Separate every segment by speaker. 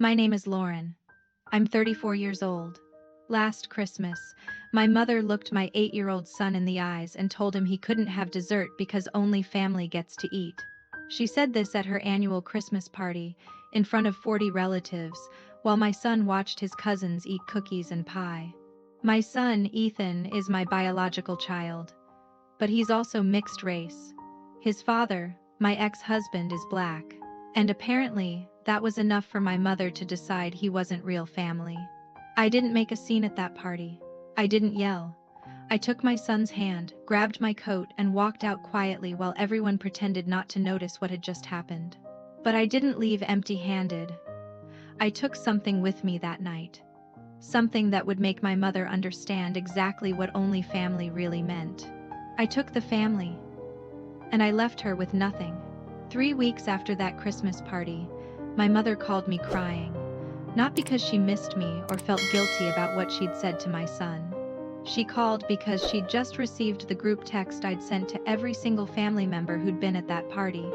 Speaker 1: My name is Lauren. I'm 34 years old. Last Christmas, my mother looked my 8-year-old son in the eyes and told him he couldn't have dessert because only family gets to eat. She said this at her annual Christmas party, in front of 40 relatives, while my son watched his cousins eat cookies and pie. My son, Ethan, is my biological child. But he's also mixed race. His father, my ex-husband, is black. And apparently, that was enough for my mother to decide he wasn't real family. I didn't make a scene at that party. I didn't yell. I took my son's hand, grabbed my coat, and walked out quietly while everyone pretended not to notice what had just happened. But I didn't leave empty-handed. I took something with me that night. Something that would make my mother understand exactly what only family really meant. I took the family. And I left her with nothing. 3 weeks after that Christmas party, my mother called me crying. Not because she missed me or felt guilty about what she'd said to my son. She called because she'd just received the group text I'd sent to every single family member who'd been at that party.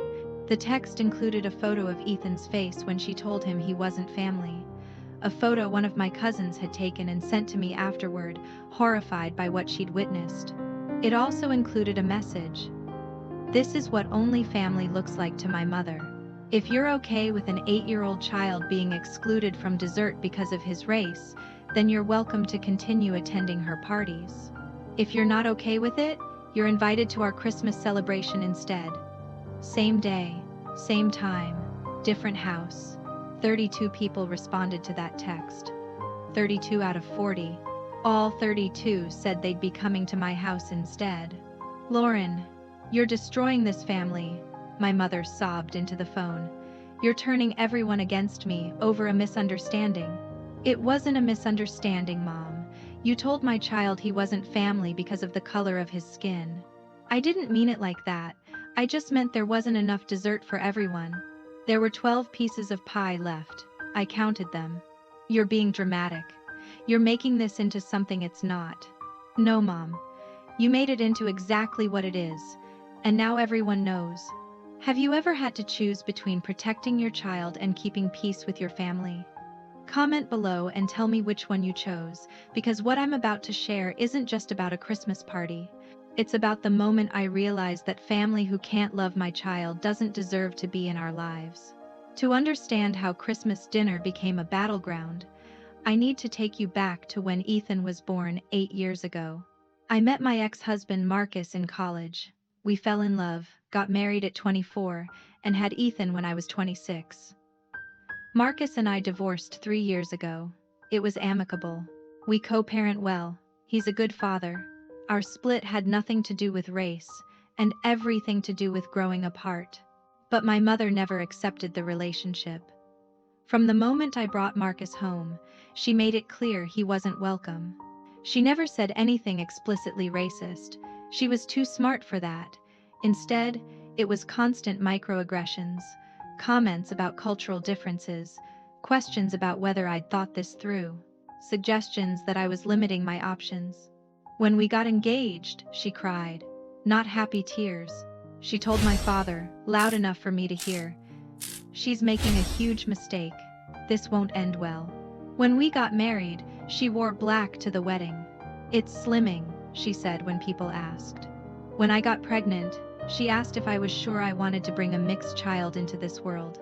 Speaker 1: The text included a photo of Ethan's face when she told him he wasn't family. A photo one of my cousins had taken and sent to me afterward, horrified by what she'd witnessed. It also included a message. This is what only family looks like to my mother. If you're okay with an 8-year-old child being excluded from dessert because of his race, then you're welcome to continue attending her parties. If you're not okay with it, you're invited to our Christmas celebration instead. Same day, same time, different house. 32 people responded to that text. 32 out of 40. All 32 said they'd be coming to my house instead. Lauren, you're destroying this family, my mother sobbed into the phone. You're turning everyone against me over a misunderstanding. It wasn't a misunderstanding, Mom. You told my child he wasn't family because of the color of his skin. I didn't mean it like that. I just meant there wasn't enough dessert for everyone. There were 12 pieces of pie left. I counted them. You're being dramatic. You're making this into something it's not. No, Mom. You made it into exactly what it is. And now everyone knows. Have you ever had to choose between protecting your child and keeping peace with your family? Comment below and tell me which one you chose, because what I'm about to share isn't just about a Christmas party. It's about the moment I realized that family who can't love my child doesn't deserve to be in our lives. To understand how Christmas dinner became a battleground, I need to take you back to when Ethan was born 8 years ago. I met my ex-husband Marcus in college. We fell in love, got married at 24, and had Ethan when I was 26. Marcus and I divorced 3 years ago. It was amicable. We co-parent well. He's a good father. Our split had nothing to do with race, and everything to do with growing apart. But my mother never accepted the relationship. From the moment I brought Marcus home, she made it clear he wasn't welcome. She never said anything explicitly racist. She was too smart for that. Instead, it was constant microaggressions, comments about cultural differences, questions about whether I'd thought this through, suggestions that I was limiting my options. When we got engaged, she cried. Not happy tears. She told my father, loud enough for me to hear, "She's making a huge mistake. This won't end well." When we got married, she wore black to the wedding. "It's slimming," she said when people asked. When I got pregnant, she asked if I was sure I wanted to bring a mixed child into this world.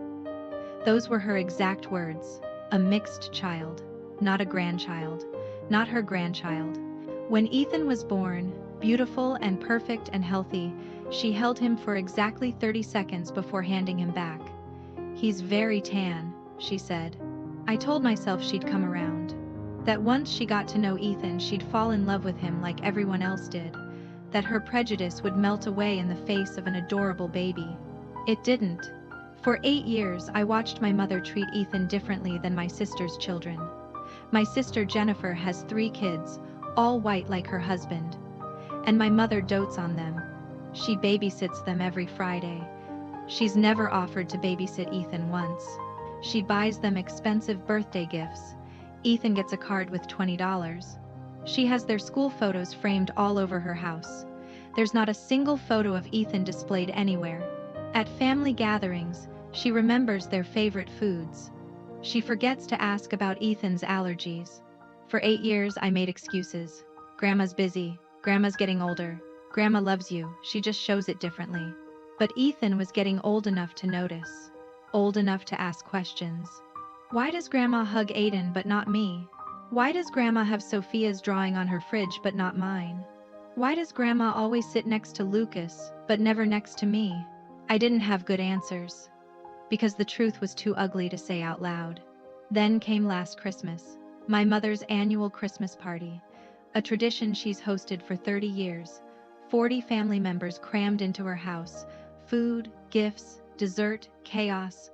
Speaker 1: Those were her exact words. A mixed child, not a grandchild, not her grandchild. When Ethan was born, beautiful and perfect and healthy, she held him for exactly 30 seconds before handing him back. "He's very tan," she said. I told myself she'd come around. That once she got to know Ethan, she'd fall in love with him like everyone else did. That her prejudice would melt away in the face of an adorable baby. It didn't. For 8 years, I watched my mother treat Ethan differently than my sister's children. My sister Jennifer has 3 kids, all white like her husband. And my mother dotes on them. She babysits them every Friday. She's never offered to babysit Ethan once. She buys them expensive birthday gifts. Ethan gets a card with $20. She has their school photos framed all over her house. There's not a single photo of Ethan displayed anywhere. At family gatherings, she remembers their favorite foods. She forgets to ask about Ethan's allergies. For 8 years, I made excuses. Grandma's busy. Grandma's getting older. Grandma loves you, she just shows it differently. But Ethan was getting old enough to notice. Old enough to ask questions. Why does Grandma hug Aiden but not me? Why does Grandma have Sophia's drawing on her fridge but not mine? Why does Grandma always sit next to Lucas but never next to me? I didn't have good answers. Because the truth was too ugly to say out loud. Then came last Christmas, my mother's annual Christmas party, a tradition she's hosted for 30 years. 40 family members crammed into her house, food, gifts, dessert, chaos.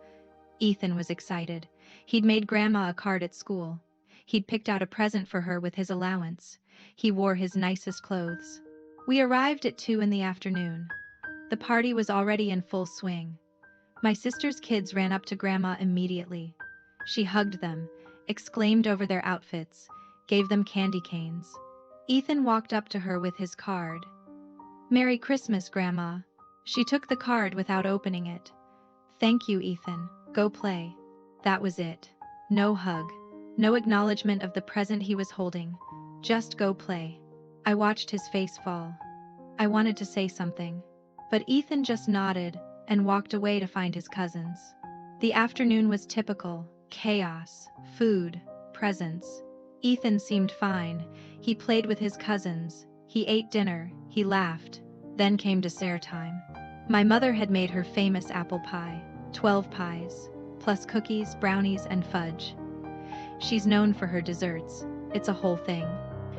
Speaker 1: Ethan was excited. He'd made Grandma a card at school. He'd picked out a present for her with his allowance. He wore his nicest clothes. We arrived at 2 in the afternoon. The party was already in full swing. My sister's kids ran up to Grandma immediately. She hugged them, exclaimed over their outfits, gave them candy canes. Ethan walked up to her with his card. "Merry Christmas, Grandma." She took the card without opening it. "Thank you, Ethan. Go play." That was it. No hug. No acknowledgement of the present he was holding. Just go play. I watched his face fall. I wanted to say something. But Ethan just nodded and walked away to find his cousins. The afternoon was typical. Chaos, food, presents. Ethan seemed fine. He played with his cousins. He ate dinner. He laughed. Then came dessert time. My mother had made her famous apple pie, 12 pies, plus cookies, brownies, and fudge. She's known for her desserts. It's a whole thing.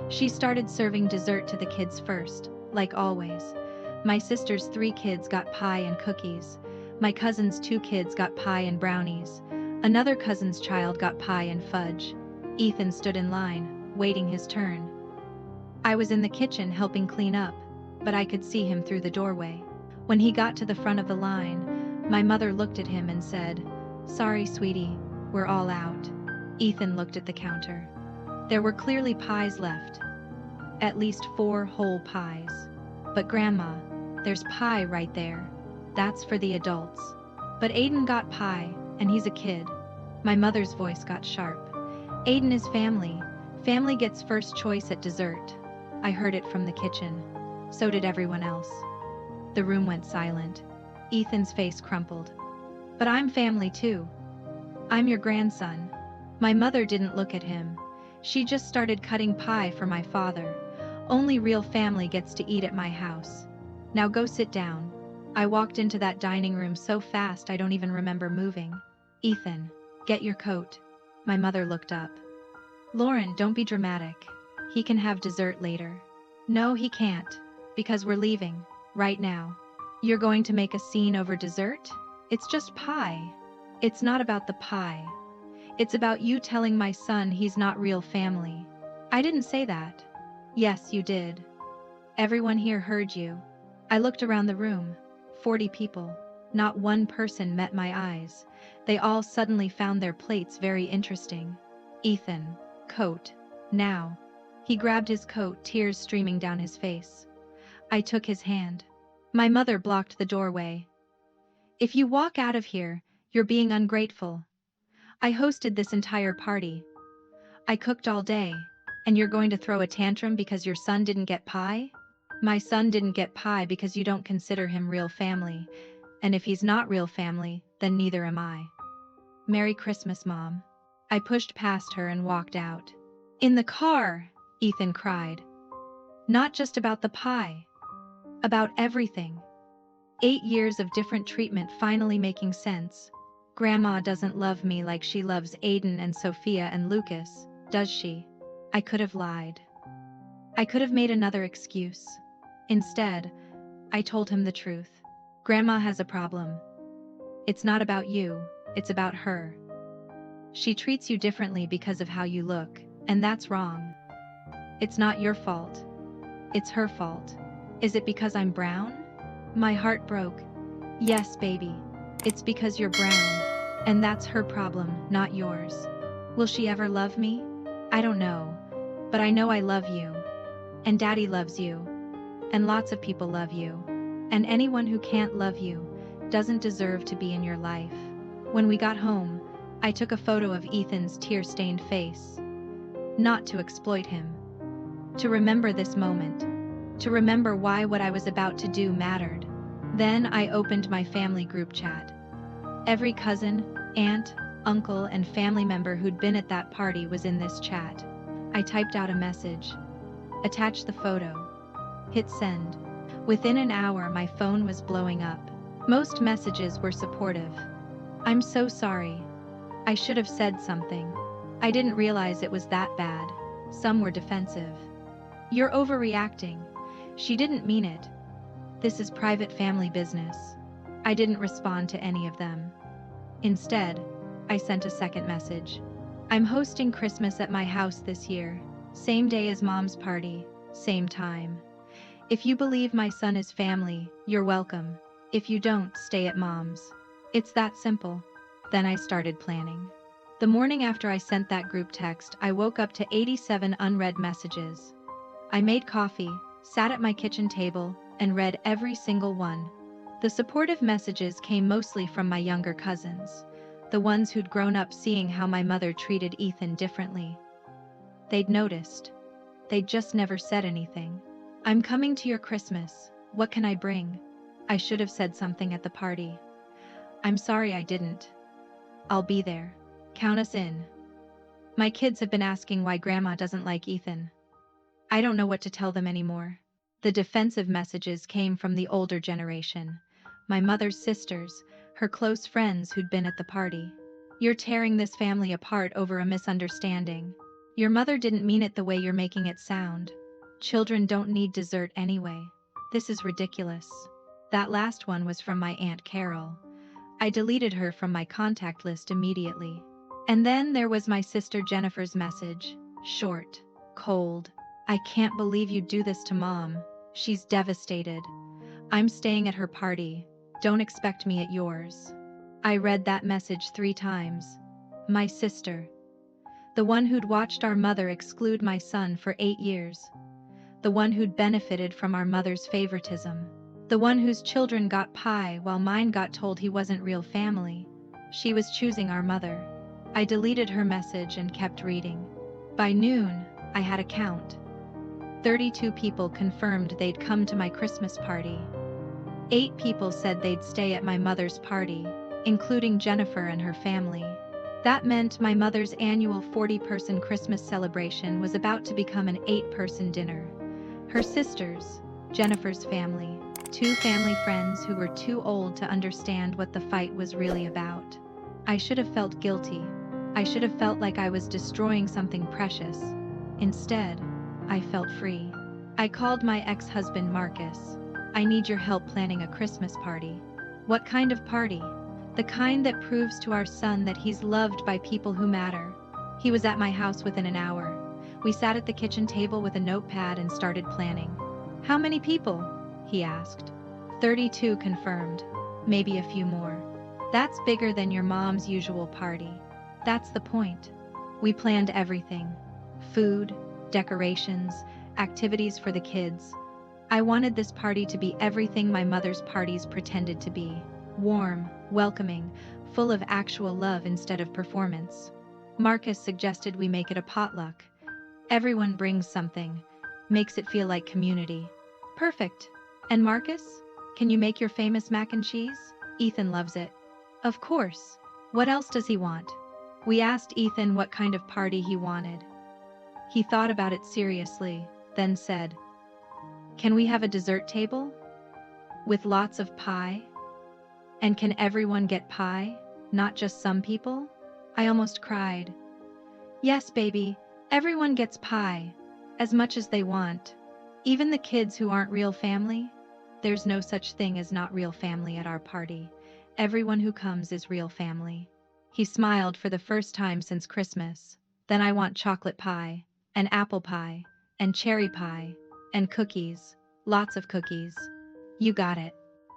Speaker 1: She started serving dessert to the kids first, like always. My sister's 3 kids got pie and cookies. My cousin's 2 kids got pie and brownies. Another cousin's child got pie and fudge. Ethan stood in line, waiting his turn. I was in the kitchen helping clean up, but I could see him through the doorway. When he got to the front of the line, my mother looked at him and said, "Sorry, sweetie, we're all out." Ethan looked at the counter. There were clearly pies left. At least 4 whole pies. "But Grandma, there's pie right there. That's for the adults." "But Aiden got pie, and he's a kid." My mother's voice got sharp. "Aiden is family. Family gets first choice at dessert." I heard it from the kitchen. So did everyone else. The room went silent. Ethan's face crumpled. "But I'm family too. I'm your grandson." My mother didn't look at him. She just started cutting pie for my father. "Only real family gets to eat at my house. Now go sit down." I walked into that dining room so fast I don't even remember moving. "Ethan, get your coat." My mother looked up. "Lauren, don't be dramatic. He can have dessert later." "No, he can't. Because we're leaving. Right now." "You're going to make a scene over dessert? It's just pie." "It's not about the pie. It's about you telling my son he's not real family." "I didn't say that." "Yes, you did. Everyone here heard you." I looked around the room. 40 people. Not one person met my eyes. They all suddenly found their plates very interesting. "Ethan, coat. Now." He grabbed his coat, tears streaming down his face. I took his hand. My mother blocked the doorway. "If you walk out of here, you're being ungrateful. I hosted this entire party. I cooked all day, and you're going to throw a tantrum because your son didn't get pie?" "My son didn't get pie because you don't consider him real family, and if he's not real family, then neither am I." "Merry Christmas, Mom." I pushed past her and walked out. "In the car," Ethan cried. "Not just about the pie. About everything." 8 years of different treatment finally making sense. Grandma doesn't love me like she loves Aiden and Sophia and Lucas, does she? I could have lied. I could have made another excuse. Instead, I told him the truth. Grandma has a problem. It's not about you, it's about her. She treats you differently because of how you look, and that's wrong. It's not your fault. It's her fault. Is it because I'm brown? My heart broke. Yes, baby. It's because you're brown. And that's her problem, not yours. Will she ever love me? I don't know. But I know I love you. And Daddy loves you. And lots of people love you. And anyone who can't love you doesn't deserve to be in your life. When we got home, I took a photo of Ethan's tear-stained face. Not to exploit him. To remember this moment. To remember why what I was about to do mattered. Then I opened my family group chat. Every cousin, aunt, uncle, and family member who'd been at that party was in this chat. I typed out a message. Attach the photo. Hit send. Within an hour, my phone was blowing up. Most messages were supportive. "I'm so sorry. I should have said something. I didn't realize it was that bad." Some were defensive. "You're overreacting. She didn't mean it. This is private family business." I didn't respond to any of them. Instead, I sent a second message. "I'm hosting Christmas at my house this year. Same day as Mom's party, same time. If you believe my son is family, you're welcome. If you don't, stay at Mom's." It's that simple. Then I started planning. The morning after I sent that group text, I woke up to 87 unread messages. I made coffee, sat at my kitchen table, and read every single one. The supportive messages came mostly from my younger cousins, the ones who'd grown up seeing how my mother treated Ethan differently. They'd noticed. They'd just never said anything. "I'm coming to your Christmas. What can I bring?" I should have said something at the party. "I'm sorry I didn't. I'll be there. Count us in." My kids have been asking why Grandma doesn't like Ethan. I don't know what to tell them anymore. The defensive messages came from the older generation. My mother's sisters, her close friends who'd been at the party. "You're tearing this family apart over a misunderstanding. Your mother didn't mean it the way you're making it sound. Children don't need dessert anyway. This is ridiculous." That last one was from my Aunt Carol. I deleted her from my contact list immediately. And then there was my sister Jennifer's message. Short, cold. "I can't believe you'd do this to Mom. She's devastated. I'm staying at her party. Don't expect me at yours." I read that message 3 times. My sister. The one who'd watched our mother exclude my son for 8 years. The one who'd benefited from our mother's favoritism. The one whose children got pie while mine got told he wasn't real family. She was choosing our mother. I deleted her message and kept reading. By noon, I had a count. 32 people confirmed they'd come to my Christmas party. 8 people said they'd stay at my mother's party, including Jennifer and her family. That meant my mother's annual 40-person Christmas celebration was about to become an 8-person dinner. Her sisters, Jennifer's family, 2 family friends who were too old to understand what the fight was really about. I should have felt guilty. I should have felt like I was destroying something precious. Instead, I felt free. I called my ex-husband Marcus. "I need your help planning a Christmas party." "What kind of party?" "The kind that proves to our son that he's loved by people who matter." He was at my house within an hour. We sat at the kitchen table with a notepad and started planning. "How many people?" he asked. 32 confirmed. Maybe a few more. "That's bigger than your mom's usual party." That's the point. We planned everything. Food, decorations, activities for the kids. I wanted this party to be everything my mother's parties pretended to be. Warm, welcoming, full of actual love instead of performance. Marcus suggested we make it a potluck. Everyone brings something. Makes it feel like community. Perfect. And Marcus? Can you make your famous mac and cheese? Ethan loves it. Of course. What else does he want? We asked Ethan what kind of party he wanted. He thought about it seriously, then said, "Can we have a dessert table? With lots of pie? And can everyone get pie, not just some people?" I almost cried. "Yes, baby, everyone gets pie, as much as they want. Even the kids who aren't real family. There's no such thing as not real family at our party. Everyone who comes is real family." He smiled for the first time since Christmas. "Then I want chocolate pie, and apple pie, and cherry pie, and cookies, lots of cookies." You got it.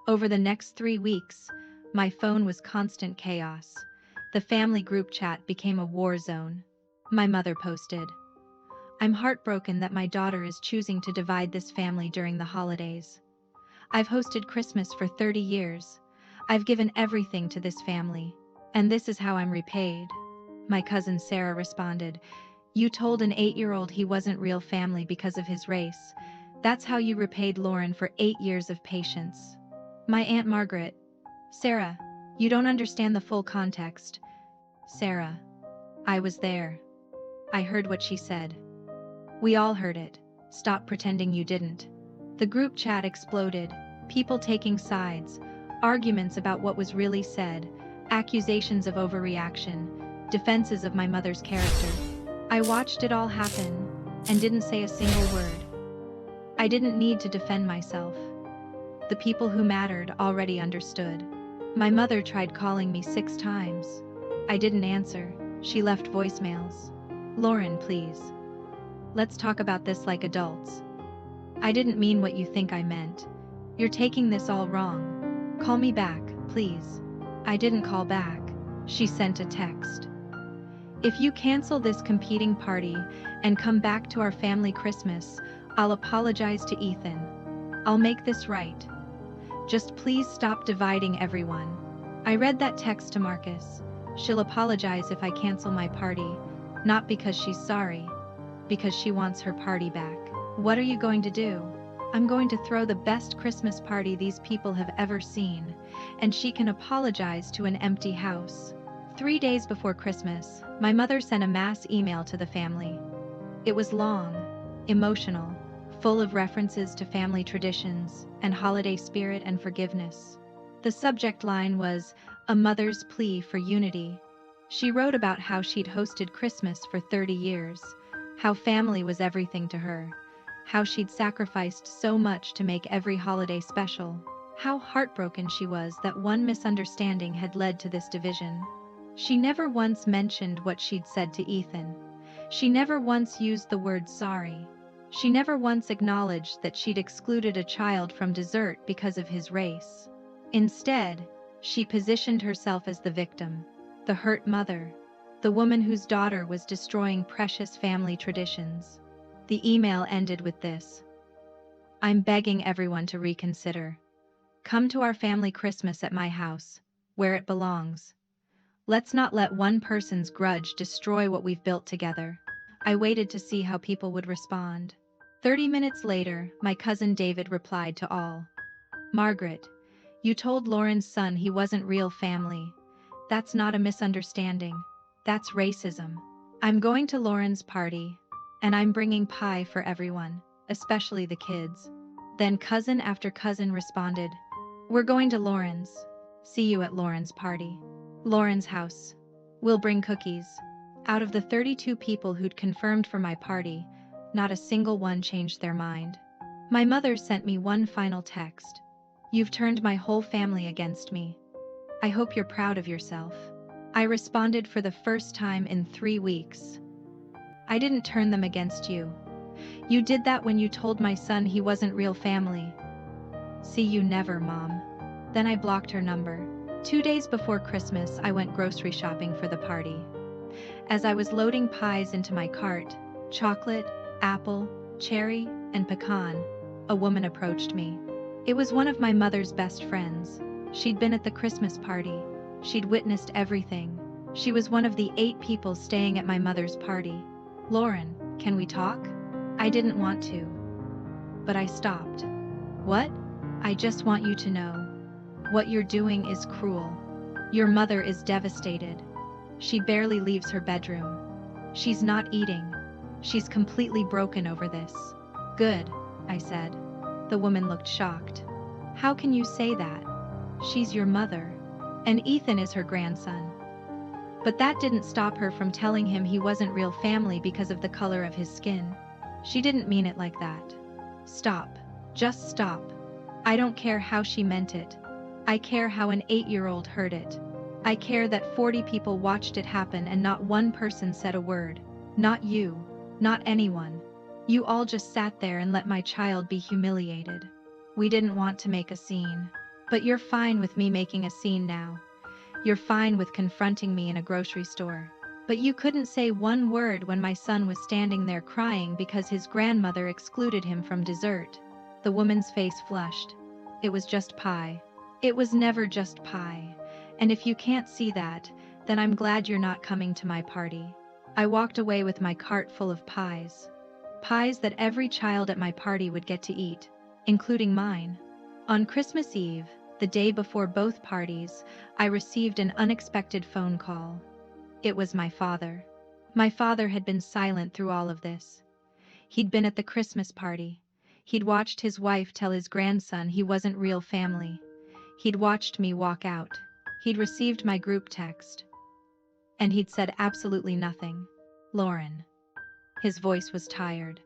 Speaker 1: Over the next 3 weeks, my phone was constant chaos. The family group chat became a war zone. My mother posted, "I'm heartbroken that my daughter is choosing to divide this family during the holidays. I've hosted Christmas for 30 years. I've given everything to this family. And this is how I'm repaid. My cousin Sarah responded, "You told an 8-year-old he wasn't real family because of his race. That's how you repaid Lauren for 8 years of patience." My Aunt Margaret, "Sarah, you don't understand the full context." Sarah, "I was there. I heard what she said." "We all heard it. Stop pretending you didn't." The group chat exploded, people taking sides, arguments about what was really said, accusations of overreaction, defenses of my mother's character. I watched it all happen and didn't say a single word. I didn't need to defend myself. The people who mattered already understood. My mother tried calling me 6 times. I didn't answer. She left voicemails. "Lauren, please. Let's talk about this like adults. I didn't mean what you think I meant. You're taking this all wrong. Call me back, please." I didn't call back. She sent a text. "If you cancel this competing party and come back to our family Christmas, I'll apologize to Ethan. I'll make this right. Just please stop dividing everyone." I read that text to Marcus. "She'll apologize if I cancel my party, not because she's sorry, because she wants her party back." What are you going to do? I'm going to throw the best Christmas party these people have ever seen, and she can apologize to an empty house. 3 days before Christmas, my mother sent a mass email to the family. It was long, emotional, full of references to family traditions and holiday spirit and forgiveness. The subject line was, "A mother's plea for unity." She wrote about how she'd hosted Christmas for 30 years, how family was everything to her, how she'd sacrificed so much to make every holiday special, how heartbroken she was that one misunderstanding had led to this division. She never once mentioned what she'd said to Ethan. She never once used the word sorry. She never once acknowledged that she'd excluded a child from dessert because of his race. Instead, she positioned herself as the victim, the hurt mother, the woman whose daughter was destroying precious family traditions. The email ended with this: "I'm begging everyone to reconsider. Come to our family Christmas at my house, where it belongs. Let's not let one person's grudge destroy what we've built together." I waited to see how people would respond. 30 minutes later, my cousin David replied to all. "Margaret, you told Lauren's son he wasn't real family. That's not a misunderstanding. That's racism. I'm going to Lauren's party, and I'm bringing pie for everyone, especially the kids." Then cousin after cousin responded, "We're going to Lauren's. See you at Lauren's party. Lauren's house. We'll bring cookies." Out of the 32 people who'd confirmed for my party, not a single one changed their mind. My mother sent me one final text. "You've turned my whole family against me. I hope you're proud of yourself." I responded for the first time in 3 weeks. "I didn't turn them against you. You did that when you told my son he wasn't real family." "See you never, Mom." Then I blocked her number. 2 days before Christmas, I went grocery shopping for the party. As I was loading pies into my cart, chocolate, apple, cherry, and pecan, a woman approached me. It was one of my mother's best friends. She'd been at the Christmas party. She'd witnessed everything. She was one of the 8 people staying at my mother's party. "Lauren, can we talk?" I didn't want to, but I stopped. "What?" "I just want you to know. What you're doing is cruel. Your mother is devastated. She barely leaves her bedroom. She's not eating. She's completely broken over this." "Good," I said. The woman looked shocked. "How can you say that? She's your mother. And Ethan is her grandson." But that didn't stop her from telling him he wasn't real family because of the color of his skin. She didn't mean it like that. Stop. Just stop. I don't care how she meant it. I care how an 8-year-old heard it. I care that 40 people watched it happen and not one person said a word. Not you. Not anyone. You all just sat there and let my child be humiliated. We didn't want to make a scene. But you're fine with me making a scene now. You're fine with confronting me in a grocery store. But you couldn't say one word when my son was standing there crying because his grandmother excluded him from dessert. The woman's face flushed. It was just pie. It was never just pie. And if you can't see that, then I'm glad you're not coming to my party. I walked away with my cart full of pies. Pies that every child at my party would get to eat, including mine. On Christmas Eve, the day before both parties, I received an unexpected phone call. It was my father. My father had been silent through all of this. He'd been at the Christmas party. He'd watched his wife tell his grandson he wasn't real family. He'd watched me walk out. He'd received my group text. And he'd said absolutely nothing. Lauren. His voice was tired.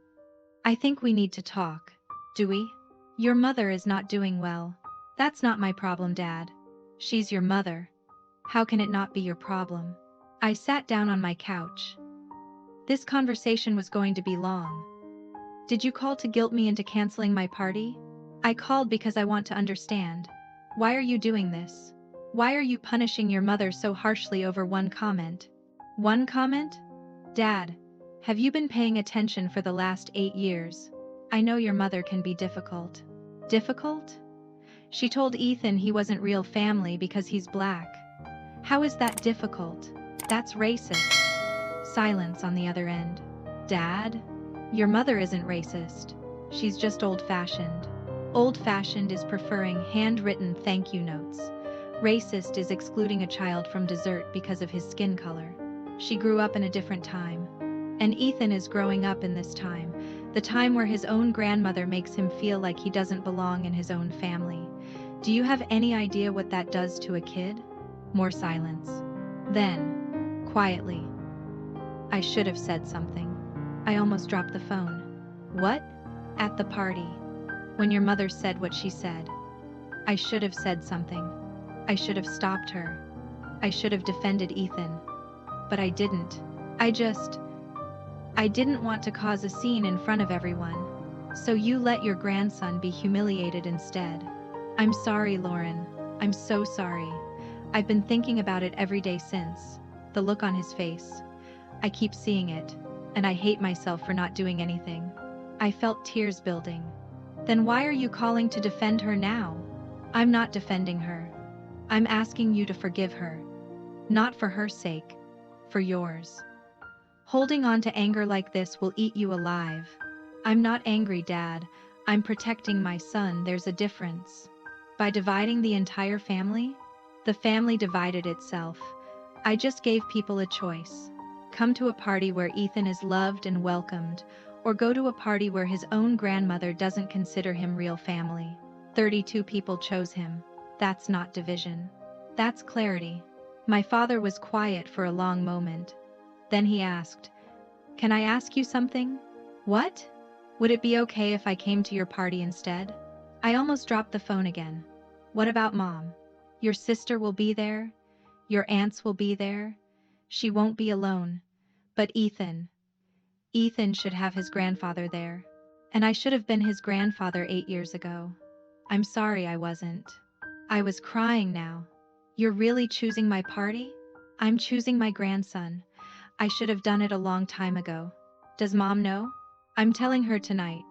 Speaker 1: I think we need to talk. Do we? Your mother is not doing well. That's not my problem, Dad. She's your mother. How can it not be your problem? I sat down on my couch. This conversation was going to be long. Did you call to guilt me into canceling my party? I called because I want to understand. Why are you doing this? Why are you punishing your mother so harshly over one comment? One comment? Dad, have you been paying attention for the last 8 years? I know your mother can be difficult. Difficult? She told Ethan he wasn't real family because he's black. How is that difficult? That's racist. Silence on the other end. Dad? Your mother isn't racist. She's just old-fashioned. Old-fashioned is preferring handwritten thank you notes. Racist is excluding a child from dessert because of his skin color. She grew up in a different time. And Ethan is growing up in this time, the time where his own grandmother makes him feel like he doesn't belong in his own family. Do you have any idea what that does to a kid? More silence. Then, quietly, I should have said something. I almost dropped the phone. What? At the party. When your mother said what she said. I should have said something. I should have stopped her. I should have defended Ethan. But I didn't. I didn't want to cause a scene in front of everyone. So you let your grandson be humiliated instead. I'm sorry, Lauren. I'm so sorry. I've been thinking about it every day since. The look on his face. I keep seeing it, and I hate myself for not doing anything. I felt tears building. Then why are you calling to defend her now? I'm not defending her. I'm asking you to forgive her. Not for her sake, for yours. Holding on to anger like this will eat you alive. I'm not angry, Dad. I'm protecting my son. There's a difference. By dividing the entire family, the family divided itself. I just gave people a choice. Come to a party where Ethan is loved and welcomed, or go to a party where his own grandmother doesn't consider him real family. 32 people chose him. That's not division. That's clarity. My father was quiet for a long moment. Then he asked, "Can I ask you something?" "What?" "Would it be okay if I came to your party instead?" I almost dropped the phone again. "What about Mom? Your sister will be there. Your aunts will be there. She won't be alone. But Ethan should have his grandfather there. And I should have been his grandfather 8 years ago. I'm sorry I wasn't." I was crying now. "You're really choosing my party?" "I'm choosing my grandson. I should have done it a long time ago." "Does Mom know?" "I'm telling her tonight.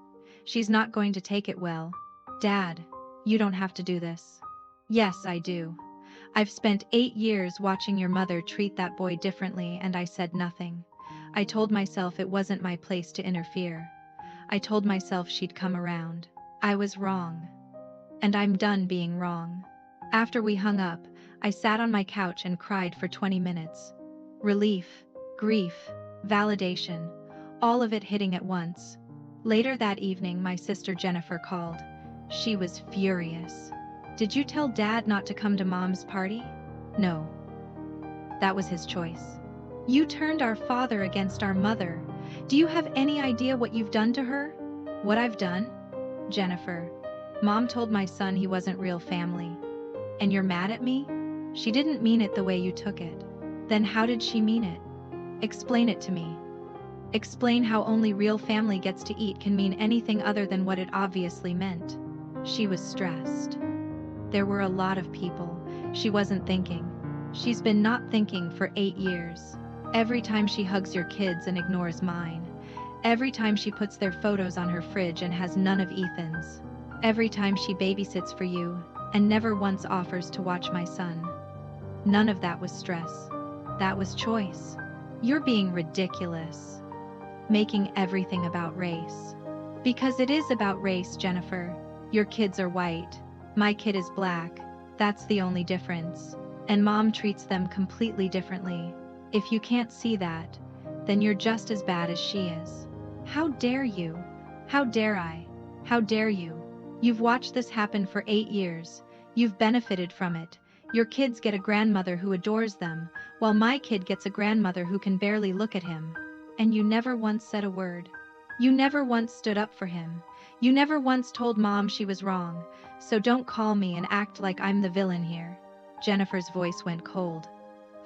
Speaker 1: She's not going to take it well." "Dad, you don't have to do this." "Yes, I do. I've spent 8 years watching your mother treat that boy differently, and I said nothing. I told myself it wasn't my place to interfere. I told myself she'd come around. I was wrong. And I'm done being wrong." After we hung up, I sat on my couch and cried for 20 minutes. Relief, grief, validation, all of it hitting at once. Later that evening, my sister Jennifer called. She was furious. "Did you tell Dad not to come to Mom's party?" "No. That was his choice." "You turned our father against our mother. Do you have any idea what you've done to her?" "What I've done?" "Jennifer, Mom told my son he wasn't real family. And you're mad at me?" "She didn't mean it the way you took it." "Then how did she mean it?" "Explain it to me. Explain how only real family gets to eat can mean anything other than what it obviously meant." She was stressed. There were a lot of people. She wasn't thinking. She's been not thinking for 8 years. Every time she hugs your kids and ignores mine. Every time she puts their photos on her fridge and has none of Ethan's. Every time she babysits for you and never once offers to watch my son. None of that was stress. That was choice. You're being ridiculous. Making everything about race. Because it is about race, Jennifer. Your kids are white. My kid is black. That's the only difference. And mom treats them completely differently. If you can't see that, then you're just as bad as she is. How dare you? How dare I? How dare you? You've watched this happen for 8 years. You've benefited from it. Your kids get a grandmother who adores them, while my kid gets a grandmother who can barely look at him. And you never once said a word. You never once stood up for him. You never once told mom she was wrong. So don't call me and act like I'm the villain here. Jennifer's voice went cold.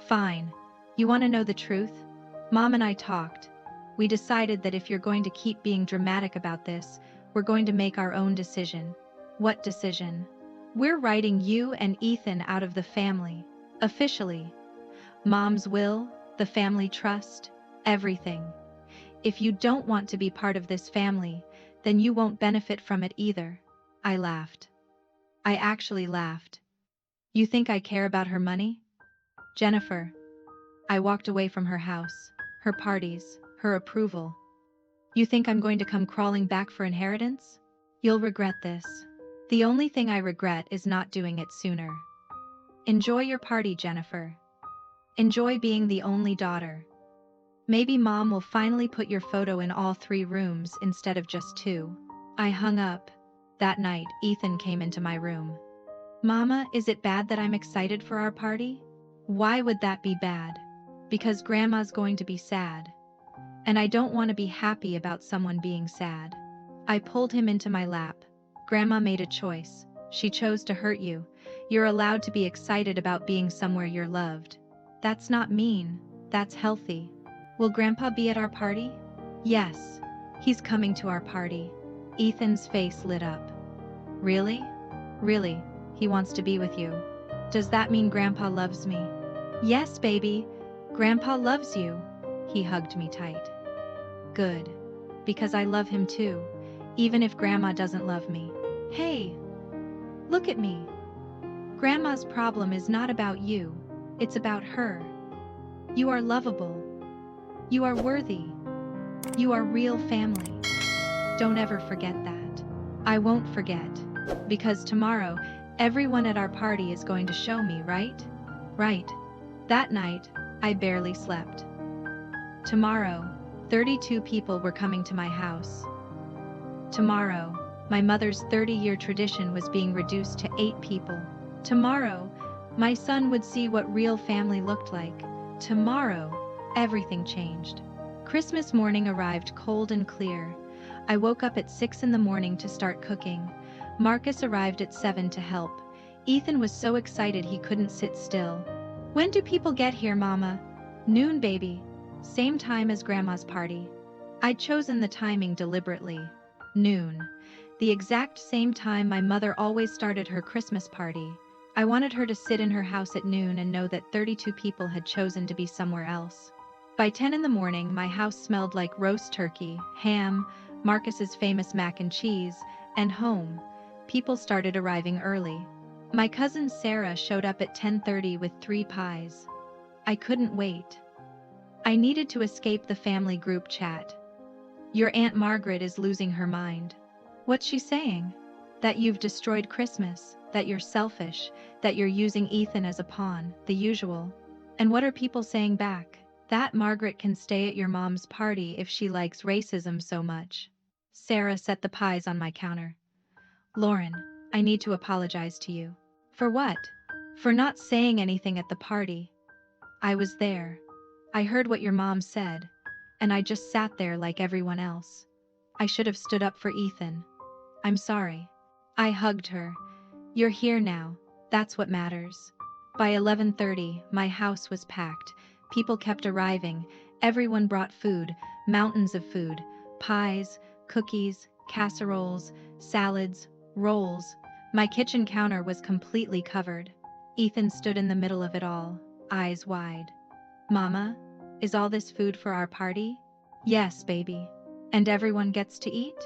Speaker 1: Fine. You want to know the truth? Mom and I talked. We decided that if you're going to keep being dramatic about this, we're going to make our own decision. What decision? We're writing you and Ethan out of the family. Officially. Mom's will, the family trust, everything. If you don't want to be part of this family, then you won't benefit from it either. I laughed. I actually laughed. You think I care about her money? Jennifer. I walked away from her house, her parties, her approval. You think I'm going to come crawling back for inheritance? You'll regret this. The only thing I regret is not doing it sooner. Enjoy your party, Jennifer. Enjoy being the only daughter. Maybe mom will finally put your photo in all 3 rooms instead of just 2. I hung up. That night, Ethan came into my room. Mama, is it bad that I'm excited for our party? Why would that be bad? Because Grandma's going to be sad. And I don't want to be happy about someone being sad. I pulled him into my lap. Grandma made a choice. She chose to hurt you. You're allowed to be excited about being somewhere you're loved. That's not mean. That's healthy. Will Grandpa be at our party? Yes. He's coming to our party. Ethan's face lit up. Really? Really, he wants to be with you. Does that mean Grandpa loves me? Yes, baby. Grandpa loves you. He hugged me tight. Good. Because I love him too, even if Grandma doesn't love me. Hey! Look at me. Grandma's problem is not about you. It's about her. You are lovable. You are worthy. You are real family. Don't ever forget that. I won't forget. Because tomorrow, everyone at our party is going to show me, right? Right. That night, I barely slept. Tomorrow, 32 people were coming to my house. Tomorrow, my mother's 30-year tradition was being reduced to 8 people. Tomorrow, my son would see what real family looked like. Tomorrow, everything changed. Christmas morning arrived cold and clear. I woke up at 6 in the morning to start cooking. Marcus arrived at 7 to help. Ethan was so excited he couldn't sit still. When do people get here, Mama? Noon, baby. Same time as Grandma's party. I'd chosen the timing deliberately. Noon. The exact same time my mother always started her Christmas party. I wanted her to sit in her house at noon and know that 32 people had chosen to be somewhere else. By 10 in the morning, my house smelled like roast turkey, ham, Marcus's famous mac and cheese, and home. People started arriving early. My cousin Sarah showed up at 10:30 with 3 pies. I couldn't wait. I needed to escape the family group chat. Your Aunt Margaret is losing her mind. What's she saying? That you've destroyed Christmas, that you're selfish, that you're using Ethan as a pawn, the usual. And what are people saying back? That Margaret can stay at your mom's party if she likes racism so much. Sarah set the pies on my counter. Lauren, I need to apologize to you. For what? For not saying anything at the party. I was there. I heard what your mom said, and I just sat there like everyone else. I should have stood up for Ethan. I'm sorry. I hugged her. You're here now. That's what matters. By 11:30, my house was packed. People kept arriving. Everyone brought food, mountains of food, pies, cookies, casseroles, salads, rolls. My kitchen counter was completely covered. Ethan stood in the middle of it all, eyes wide. Mama, is all this food for our party? Yes, baby. And everyone gets to eat?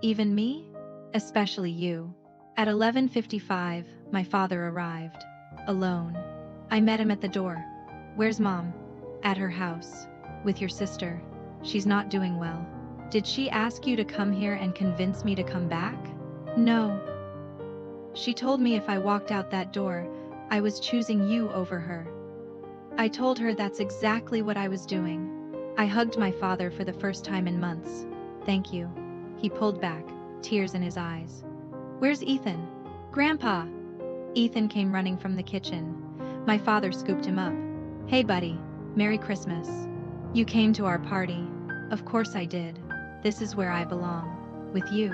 Speaker 1: Even me? Especially you. At 11:55, my father arrived. Alone. I met him at the door. Where's Mom? At her house. With your sister. She's not doing well. Did she ask you to come here and convince me to come back? No. She told me if I walked out that door, I was choosing you over her. I told her that's exactly what I was doing. I hugged my father for the first time in months. Thank you. He pulled back, tears in his eyes. Where's Ethan? Grandpa! Ethan came running from the kitchen. My father scooped him up. Hey buddy, Merry Christmas. You came to our party. Of course I did. This is where I belong. With you.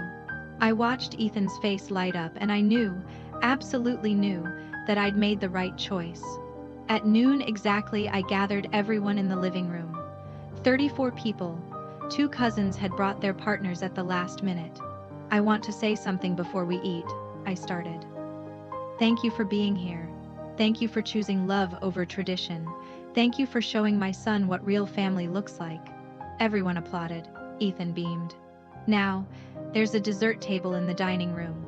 Speaker 1: I watched Ethan's face light up and I knew, absolutely knew, that I'd made the right choice. At noon exactly I gathered everyone in the living room. 34 people. 2 cousins had brought their partners at the last minute. I want to say something before we eat, I started. Thank you for being here. Thank you for choosing love over tradition. Thank you for showing my son what real family looks like. Everyone applauded. Ethan beamed. Now, there's a dessert table in the dining room.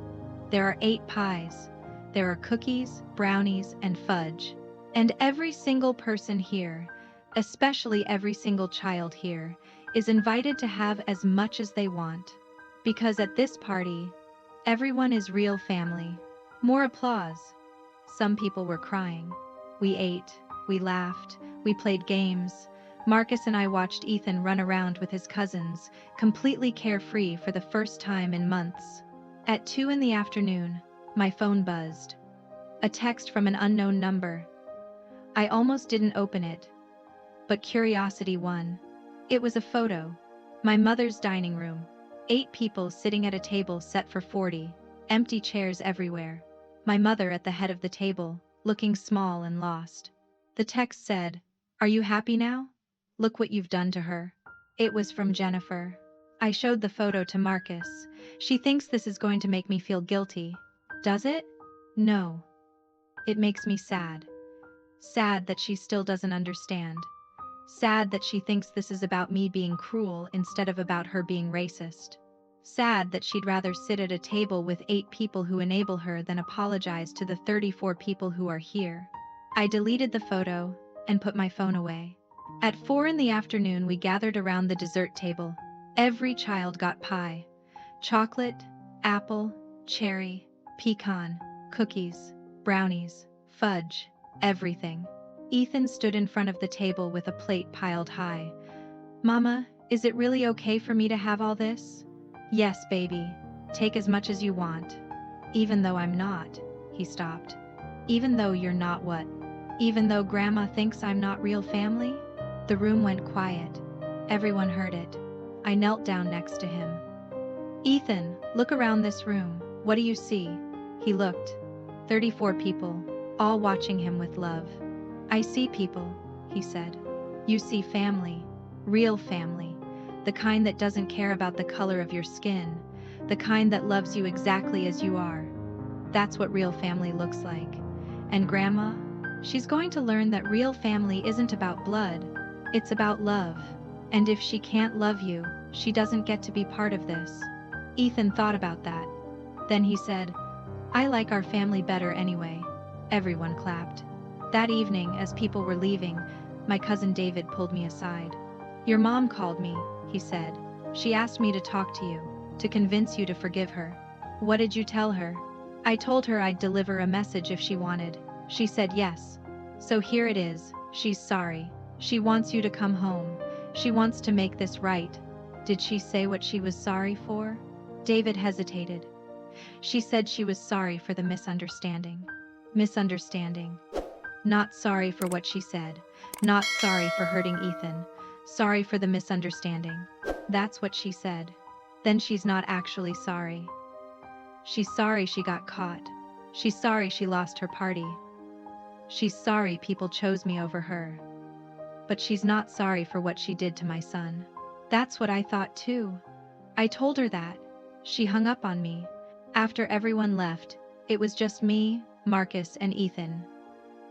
Speaker 1: There are 8 pies. There are cookies, brownies, and fudge. And every single person here, especially every single child here, is invited to have as much as they want. Because at this party, everyone is real family. More applause. Some people were crying. We ate, we laughed, we played games. Marcus and I watched Ethan run around with his cousins, completely carefree for the first time in months. At 2 in the afternoon, my phone buzzed. A text from an unknown number. I almost didn't open it. But curiosity won. It was a photo. My mother's dining room. 8 people sitting at a table set for 40. Empty chairs everywhere. My mother at the head of the table, looking small and lost. The text said, "Are you happy now? Look what you've done to her." It was from Jennifer. I showed the photo to Marcus. She thinks this is going to make me feel guilty. Does it? No. It makes me sad. Sad that she still doesn't understand. Sad that she thinks this is about me being cruel instead of about her being racist. Sad that she'd rather sit at a table with 8 people who enable her than apologize to the 34 people who are here. I deleted the photo and put my phone away. At 4 in the afternoon we gathered around the dessert table. Every child got pie. Chocolate, apple, cherry, pecan, cookies, brownies, fudge, everything. Ethan stood in front of the table with a plate piled high. "Mama, is it really okay for me to have all this?" "Yes, baby. Take as much as you want." "Even though I'm not," he stopped. "Even though you're not what? Even though Grandma thinks I'm not real family?" The room went quiet. Everyone heard it. I knelt down next to him. "Ethan, look around this room. What do you see?" He looked. 34 people, all watching him with love. "I see people," he said. "You see family. Real family. The kind that doesn't care about the color of your skin. The kind that loves you exactly as you are. That's what real family looks like. And Grandma, she's going to learn that real family isn't about blood. It's about love. And if she can't love you, she doesn't get to be part of this." Ethan thought about that. Then he said, "I like our family better anyway." Everyone clapped. That evening, as people were leaving, my cousin David pulled me aside. "Your mom called me," he said. "She asked me to talk to you, to convince you to forgive her." "What did you tell her?" "I told her I'd deliver a message if she wanted." She said yes. "So here it is, she's sorry. She wants you to come home. She wants to make this right." "Did she say what she was sorry for?" David hesitated. "She said she was sorry for the misunderstanding." Misunderstanding. Not sorry for what she said. Not sorry for hurting Ethan. Sorry for the misunderstanding. That's what she said. Then she's not actually sorry. She's sorry she got caught. She's sorry she lost her party. She's sorry people chose me over her. But she's not sorry for what she did to my son. That's what I thought too. I told her that. She hung up on me. After everyone left, it was just me, Marcus, and Ethan.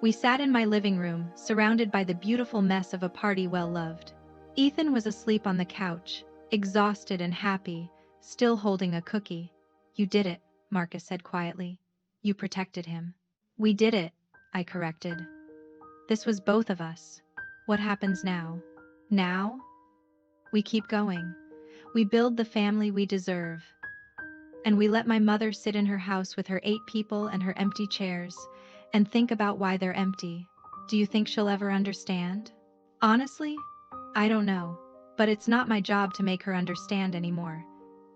Speaker 1: We sat in my living room, surrounded by the beautiful mess of a party well loved. Ethan was asleep on the couch, exhausted and happy, still holding a cookie. "You did it," Marcus said quietly. "You protected him." "We did it," I corrected. This was both of us. What happens now? Now? We keep going. We build the family we deserve. And we let my mother sit in her house with her 8 people and her empty chairs, and think about why they're empty. Do you think she'll ever understand? Honestly, I don't know. But it's not my job to make her understand anymore.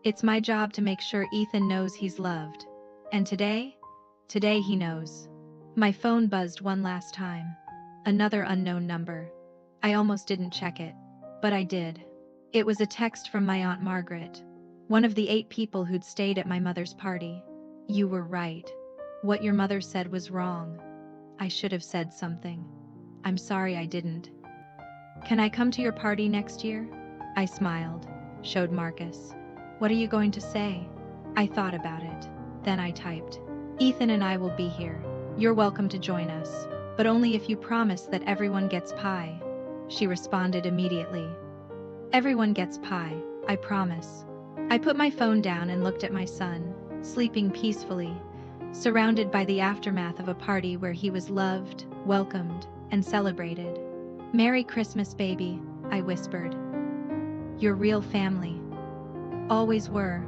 Speaker 1: It's my job to make sure Ethan knows he's loved. And today he knows. My phone buzzed one last time. Another unknown number. I almost didn't check it, but I did. It was a text from my Aunt Margaret, one of the 8 people who'd stayed at my mother's party. You were right. What your mother said was wrong. I should have said something. I'm sorry I didn't. Can I come to your party next year? I smiled, showed Marcus. What are you going to say? I thought about it. Then I typed. Ethan and I will be here. You're welcome to join us, but only if you promise that everyone gets pie. She responded immediately. Everyone gets pie, I promise. I put my phone down and looked at my son, sleeping peacefully, surrounded by the aftermath of a party where he was loved, welcomed, and celebrated. Merry Christmas, baby, I whispered. Your real family. Always were,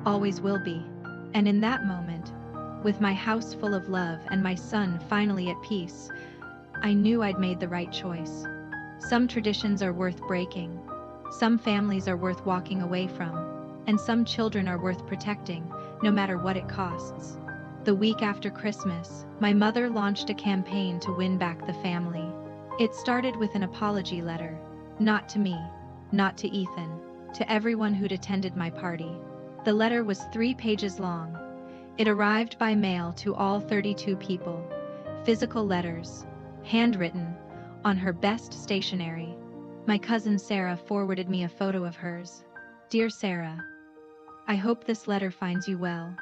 Speaker 1: always will be. And in that moment, with my house full of love and my son finally at peace, I knew I'd made the right choice. Some traditions are worth breaking. Some families are worth walking away from, and some children are worth protecting, no matter what it costs. The week after Christmas, my mother launched a campaign to win back the family. It started with an apology letter, not to me, not to Ethan, to everyone who'd attended my party. The letter was 3 pages long. It arrived by mail to all 32 people. Physical letters, handwritten, on her best stationery. My cousin Sarah forwarded me a photo of hers. Dear Sarah, I hope this letter finds you well.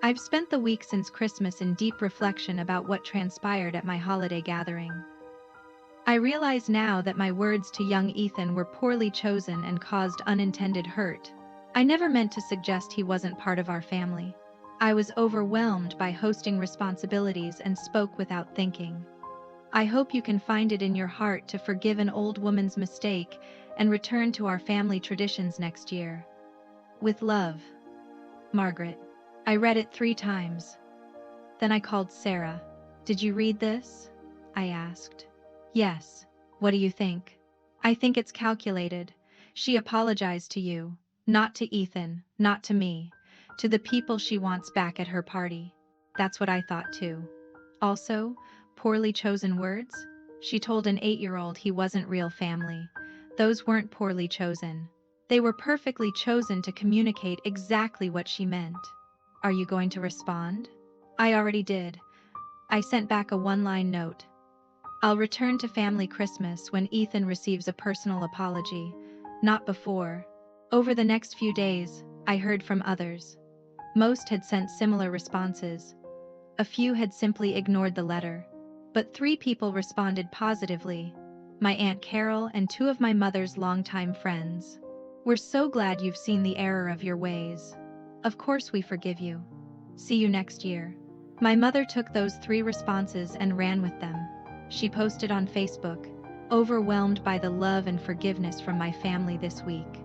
Speaker 1: I've spent the week since Christmas in deep reflection about what transpired at my holiday gathering. I realize now that my words to young Ethan were poorly chosen and caused unintended hurt. I never meant to suggest he wasn't part of our family. I was overwhelmed by hosting responsibilities and spoke without thinking. I hope you can find it in your heart to forgive an old woman's mistake and return to our family traditions next year. With love, Margaret. I read it 3 times. Then I called Sarah. Did you read this? I asked. Yes. What do you think? I think it's calculated. She apologized to you, not to Ethan, not to me, to the people she wants back at her party. That's what I thought too. Also, poorly chosen words? She told an 8-year-old he wasn't real family. Those weren't poorly chosen. They were perfectly chosen to communicate exactly what she meant. Are you going to respond? I already did. I sent back a 1-line note. I'll return to family Christmas when Ethan receives a personal apology, not before. Over the next few days, I heard from others. Most had sent similar responses. A few had simply ignored the letter. But 3 people responded positively. My Aunt Carol and 2 of my mother's longtime friends. We're so glad you've seen the error of your ways. Of course we forgive you. See you next year. My mother took those 3 responses and ran with them. She posted on Facebook, overwhelmed by the love and forgiveness from my family this week.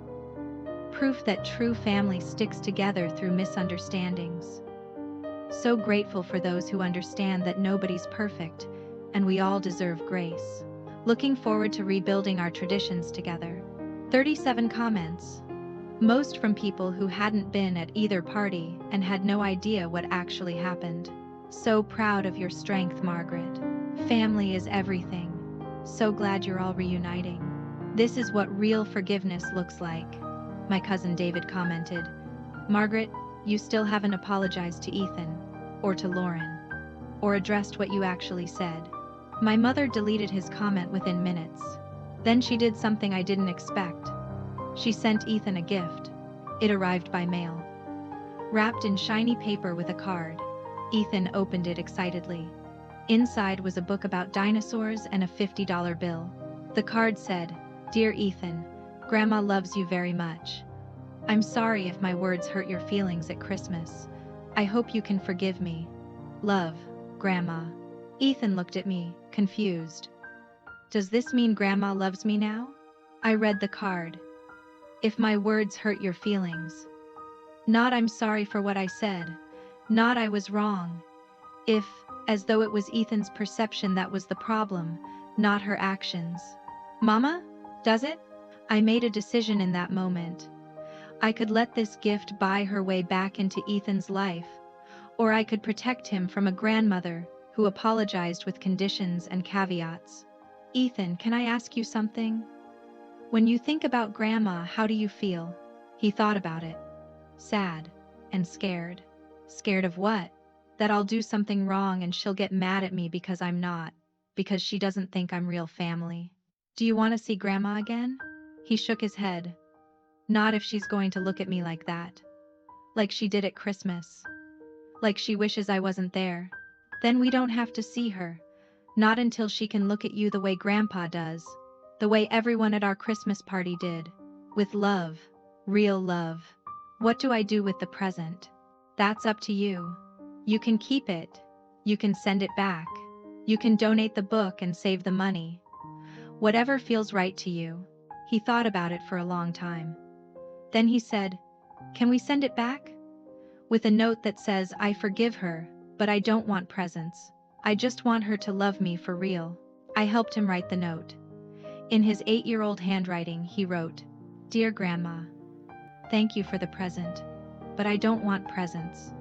Speaker 1: Proof that true family sticks together through misunderstandings. So grateful for those who understand that nobody's perfect, and we all deserve grace. Looking forward to rebuilding our traditions together. 37 comments. Most from people who hadn't been at either party and had no idea what actually happened. So proud of your strength, Margaret. Family is everything. So glad you're all reuniting. This is what real forgiveness looks like. My cousin David commented. Margaret, you still haven't apologized to Ethan, or to Lauren, or addressed what you actually said. My mother deleted his comment within minutes. Then she did something I didn't expect. She sent Ethan a gift. It arrived by mail. Wrapped in shiny paper with a card. Ethan opened it excitedly. Inside was a book about dinosaurs and a $50 bill. The card said, Dear Ethan, Grandma loves you very much. I'm sorry if my words hurt your feelings at Christmas. I hope you can forgive me. Love, Grandma. Ethan looked at me, confused. Does this mean Grandma loves me now? I read the card. If my words hurt your feelings. Not I'm sorry for what I said. Not I was wrong. If, as though it was Ethan's perception that was the problem, not her actions. Mama? Does it? I made a decision in that moment. I could let this gift buy her way back into Ethan's life, or I could protect him from a grandmother who apologized with conditions and caveats. Ethan, can I ask you something? When you think about Grandma, how do you feel? He thought about it. Sad and scared. Scared of what? That I'll do something wrong and she'll get mad at me because I'm not, because she doesn't think I'm real family. Do you want to see Grandma again? He shook his head. Not if she's going to look at me like that. Like she did at Christmas. Like she wishes I wasn't there. Then we don't have to see her. Not until she can look at you the way Grandpa does. The way everyone at our Christmas party did. With love. Real love. What do I do with the present? That's up to you. You can keep it. You can send it back. You can donate the book and save the money. Whatever feels right to you. He thought about it for a long time. Then he said, "Can we send it back? With a note that says I forgive her, but I don't want presents. I just want her to love me for real." I helped him write the note. In his 8-year-old handwriting, he wrote, "Dear Grandma, thank you for the present, but I don't want presents.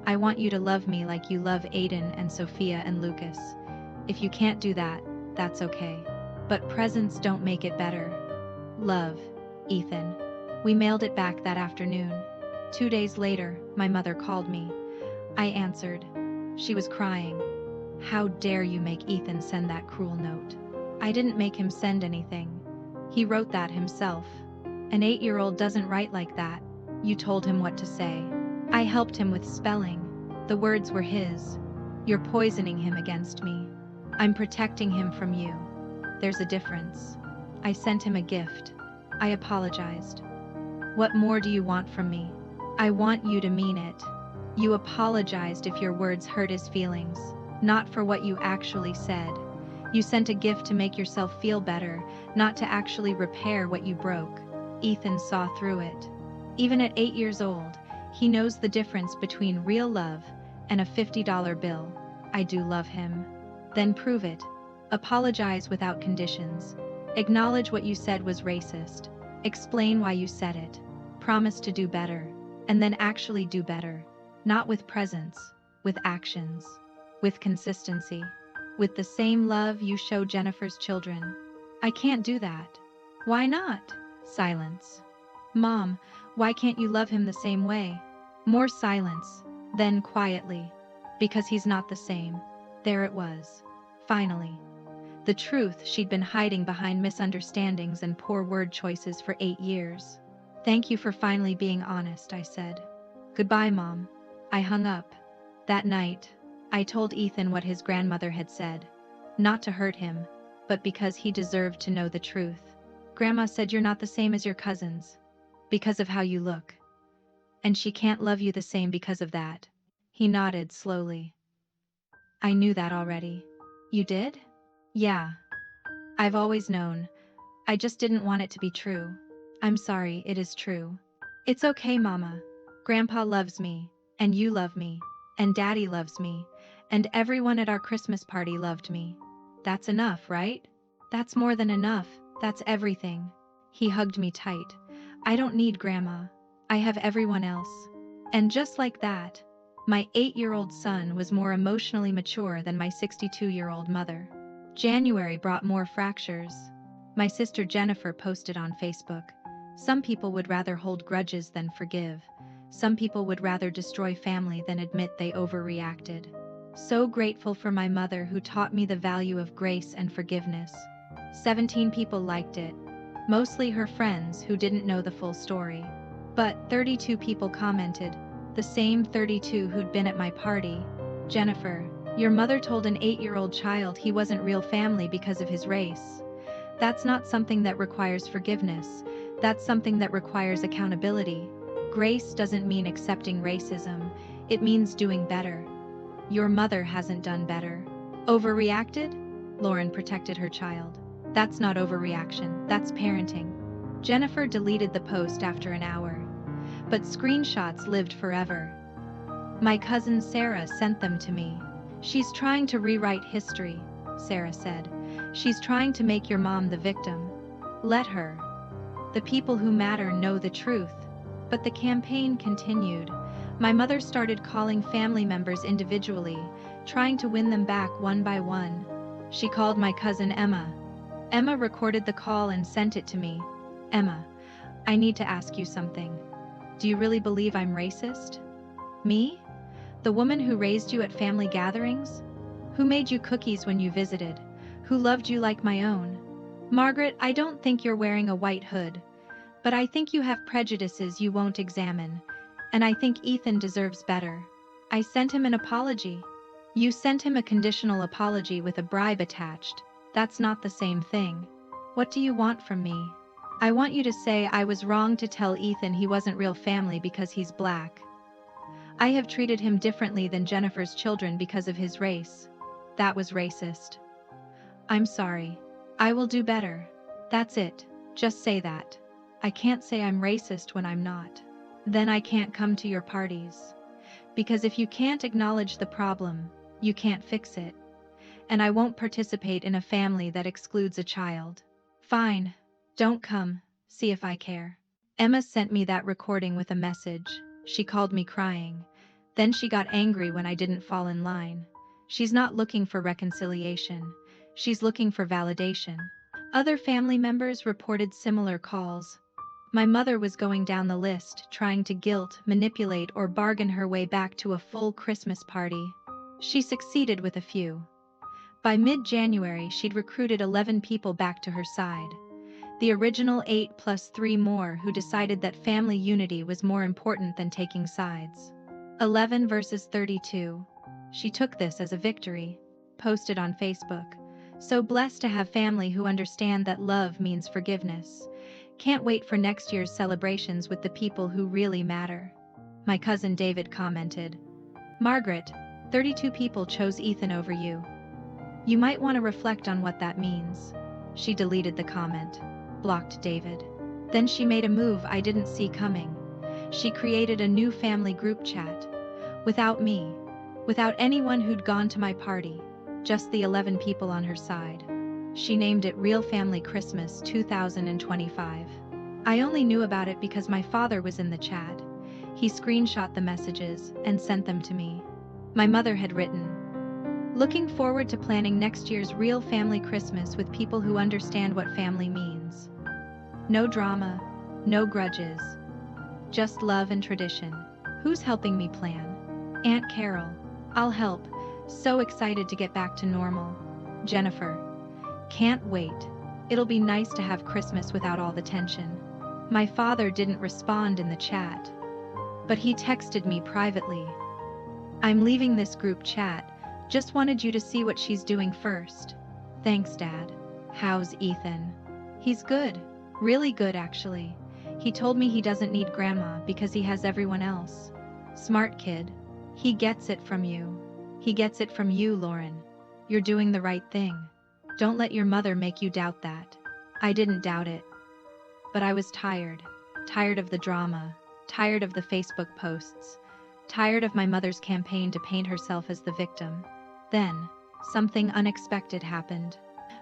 Speaker 1: I want you to love me like you love Aiden and Sophia and Lucas. If you can't do that, that's okay. But presents don't make it better. Love, Ethan." We mailed it back that afternoon. 2 days later, my mother called me. I answered. She was crying. "How dare you make Ethan send that cruel note?" I didn't make him send anything. He wrote that himself. An 8-year-old doesn't write like that. You told him what to say. I helped him with spelling. The words were his. You're poisoning him against me. I'm protecting him from you. There's a difference. I sent him a gift. I apologized. What more do you want from me? I want you to mean it. You apologized if your words hurt his feelings, not for what you actually said. You sent a gift to make yourself feel better, not to actually repair what you broke. Ethan saw through it. Even at 8 years old, he knows the difference between real love and a $50 bill. I do love him. Then prove it. Apologize without conditions. Acknowledge what you said was racist. Explain why you said it. Promise to do better. And then actually do better. Not with presents, with actions. With consistency. With the same love you show Jennifer's children. I can't do that. Why not? Silence. Mom, why can't you love him the same way? More silence. Then quietly. Because he's not the same. There it was. Finally. The truth she'd been hiding behind misunderstandings and poor word choices for 8 years. "Thank you for finally being honest," I said. "Goodbye, Mom." I hung up. That night, I told Ethan what his grandmother had said. Not to hurt him, but because he deserved to know the truth. "Grandma said you're not the same as your cousins. Because of how you look. And she can't love you the same because of that." He nodded slowly. "I knew that already." "You did?" "Yeah. I've always known. I just didn't want it to be true." "I'm sorry, it is true." "It's okay, Mama. Grandpa loves me, and you love me, and Daddy loves me, and everyone at our Christmas party loved me. That's enough, right? That's more than enough, that's everything." He hugged me tight. "I don't need Grandma. I have everyone else." And just like that, my 8-year-old son was more emotionally mature than my 62-year-old mother. January brought more fractures. My sister Jennifer posted on Facebook. Some people would rather hold grudges than forgive. Some people would rather destroy family than admit they overreacted. So grateful for my mother who taught me the value of grace and forgiveness. 17 people liked it. Mostly her friends who didn't know the full story. But 32 people commented, the same 32 who'd been at my party. "Jennifer, your mother told an 8-year-old child he wasn't real family because of his race. That's not something that requires forgiveness. That's something that requires accountability. Grace doesn't mean accepting racism. It means doing better. Your mother hasn't done better." "Overreacted?" Lauren protected her child. That's not overreaction, that's parenting. Jennifer deleted the post after an hour. But screenshots lived forever. My cousin Sarah sent them to me. She's trying to rewrite history, Sarah said. She's trying to make your mom the victim. Let her. The people who matter know the truth. But the campaign continued. My mother started calling family members individually, trying to win them back one by one. She called my cousin Emma. Emma recorded the call and sent it to me. Emma, I need to ask you something. Do you really believe I'm racist? Me? The woman who raised you at family gatherings? Who made you cookies when you visited? Who loved you like my own? Margaret, I don't think you're wearing a white hood. But I think you have prejudices you won't examine. And I think Ethan deserves better. I sent him an apology. You sent him a conditional apology with a bribe attached. That's not the same thing. What do you want from me? I want you to say I was wrong to tell Ethan he wasn't real family because he's black. I have treated him differently than Jennifer's children because of his race. That was racist. I'm sorry. I will do better. That's it. Just say that. I can't say I'm racist when I'm not. Then I can't come to your parties. Because if you can't acknowledge the problem, you can't fix it. And I won't participate in a family that excludes a child. Fine. Don't come. See if I care. Emma sent me that recording with a message. She called me crying. Then she got angry when I didn't fall in line. She's not looking for reconciliation. She's looking for validation. Other family members reported similar calls. My mother was going down the list, trying to guilt, manipulate, or bargain her way back to a full Christmas party. She succeeded with a few. By mid-January, she'd recruited 11 people back to her side. The original 8 plus 3 more who decided that family unity was more important than taking sides. 11 versus 32. She took this as a victory. Posted on Facebook. So blessed to have family who understand that love means forgiveness. Can't wait for next year's celebrations with the people who really matter. My cousin David commented. Margaret, 32 people chose Ethan over you. You might want to reflect on what that means. She deleted the comment. Blocked David. Then she made a move I didn't see coming. She created a new family group chat. Without me. Without anyone who'd gone to my party. Just the 11 people on her side. She named it Real Family Christmas 2025. I only knew about it because my father was in the chat. He screenshot the messages and sent them to me. My mother had written, looking forward to planning next year's Real Family Christmas with people who understand what family means. No drama, no grudges. Just love and tradition. Who's helping me plan? Aunt Carol. I'll help. So excited to get back to normal. Jennifer. Can't wait. It'll be nice to have Christmas without all the tension. My father didn't respond in the chat. But he texted me privately. I'm leaving this group chat. Just wanted you to see what she's doing first. Thanks, Dad. How's Ethan? He's good. Really good, actually. He told me he doesn't need Grandma because he has everyone else. Smart kid. He gets it from you. He gets it from you, Lauren. You're doing the right thing. Don't let your mother make you doubt that. I didn't doubt it. But I was tired. Tired of the drama. Tired of the Facebook posts. Tired of my mother's campaign to paint herself as the victim. Then, something unexpected happened.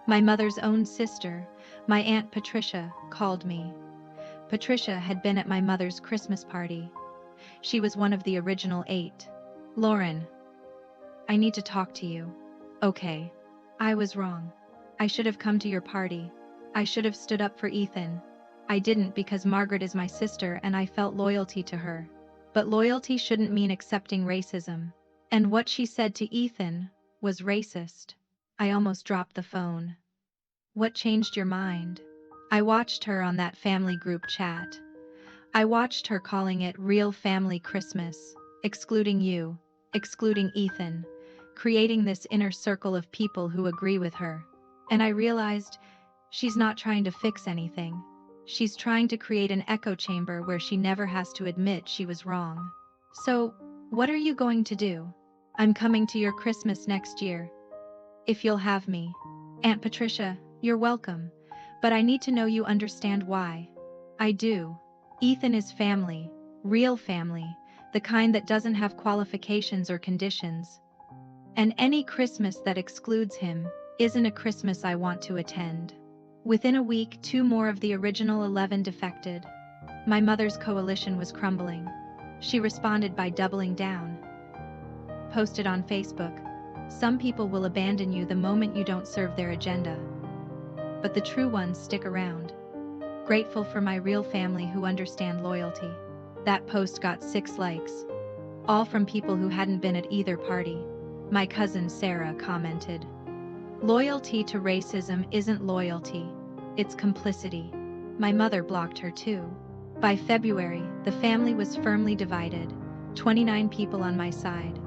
Speaker 1: My mother's own sister, my Aunt Patricia, called me. Patricia had been at my mother's Christmas party. She was one of the original 8. Lauren. I need to talk to you. Okay. I was wrong. I should have come to your party. I should have stood up for Ethan. I didn't because Margaret is my sister and I felt loyalty to her. But loyalty shouldn't mean accepting racism. And what she said to Ethan was racist. I almost dropped the phone. What changed your mind? I watched her on that family group chat. I watched her calling it Real Family Christmas, excluding you, excluding Ethan, creating this inner circle of people who agree with her. And I realized she's not trying to fix anything. She's trying to create an echo chamber where she never has to admit she was wrong. So, what are you going to do? I'm coming to your Christmas next year. If you'll have me. Aunt Patricia, You're welcome. But I need to know you understand why. I do. Ethan is family. Real family. The kind that doesn't have qualifications or conditions. And any Christmas that excludes him isn't a Christmas I want to attend. Within a week, 2 more of the original 11 defected. My mother's coalition was crumbling. She responded by doubling down. Posted on Facebook, "Some people will abandon you the moment you don't serve their agenda. But the true ones stick around." Grateful for my real family who understand loyalty. That post got 6 likes. All from people who hadn't been at either party. My cousin Sarah commented, "Loyalty to racism isn't loyalty. It's complicity." My mother blocked her too. By February, the family was firmly divided. 29 people on my side.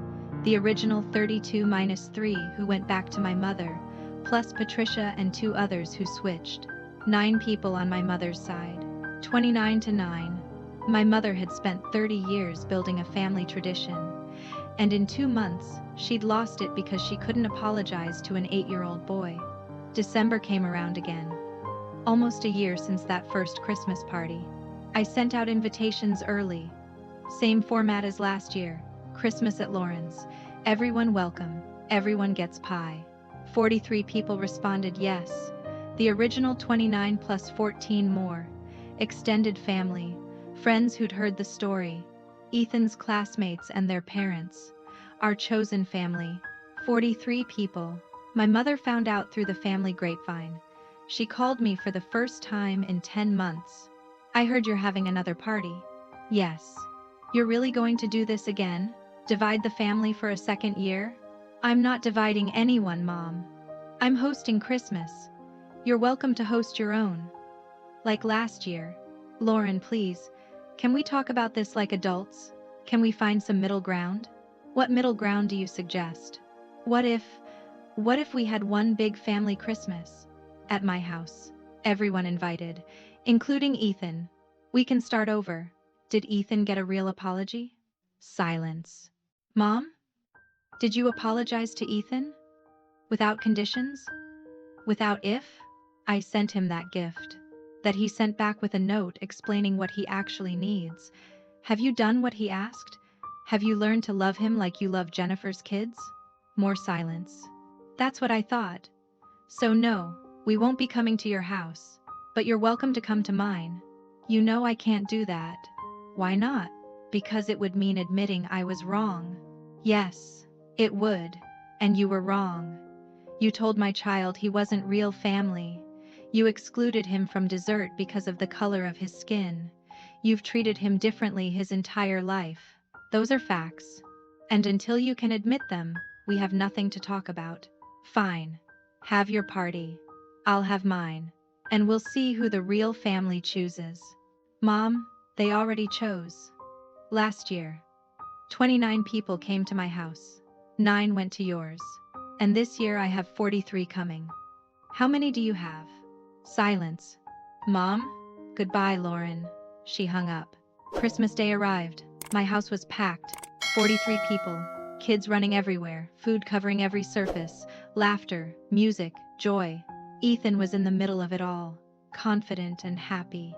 Speaker 1: The original 32 minus 3 who went back to my mother, plus Patricia and 2 others who switched. 9 people on my mother's side. 29 to 9. My mother had spent 30 years building a family tradition. And in 2 months, she'd lost it because she couldn't apologize to an 8-year-old boy. December came around again. Almost a year since that first Christmas party. I sent out invitations early. Same format as last year. Christmas at Lauren's. Everyone welcome. Everyone gets pie. 43 people responded yes. The original 29 plus 14 more. Extended family. Friends who'd heard the story. Ethan's classmates and their parents. Our chosen family. 43 people. My mother found out through the family grapevine. She called me for the first time in 10 months. "I heard you're having another party." "Yes." "You're really going to do this again? Divide the family for a second year?" "I'm not dividing anyone, Mom. I'm hosting Christmas. You're welcome to host your own. Like last year." "Lauren, please. Can we talk about this like adults? Can we find some middle ground?" "What middle ground do you suggest?" What if we had one big family Christmas? At my house. Everyone invited, including Ethan. We can start over." Did Ethan get a real apology? Silence. "Mom? Did you apologize to Ethan? Without conditions? Without if?" I sent him that gift. That he sent back with a note explaining what he actually needs. "Have you done what he asked? Have you learned to love him like you love Jennifer's kids?" More silence. "That's what I thought. So no, we won't be coming to your house. But you're welcome to come to mine." "You know I can't do that." "Why not?" "Because it would mean admitting I was wrong." "Yes, it would. And you were wrong. You told my child he wasn't real family. You excluded him from dessert because of the color of his skin. You've treated him differently his entire life. Those are facts. And until you can admit them, we have nothing to talk about." "Fine. Have your party. I'll have mine. And we'll see who the real family chooses." "Mom, they already chose. Last year. 29 people came to my house. 9 went to yours. And this year I have 43 coming. How many do you have?" Silence. "Mom? Goodbye, Lauren." She hung up. Christmas Day arrived. My house was packed. 43 people. Kids running everywhere, food covering every surface, laughter, music, joy. Ethan was in the middle of it all, confident and happy.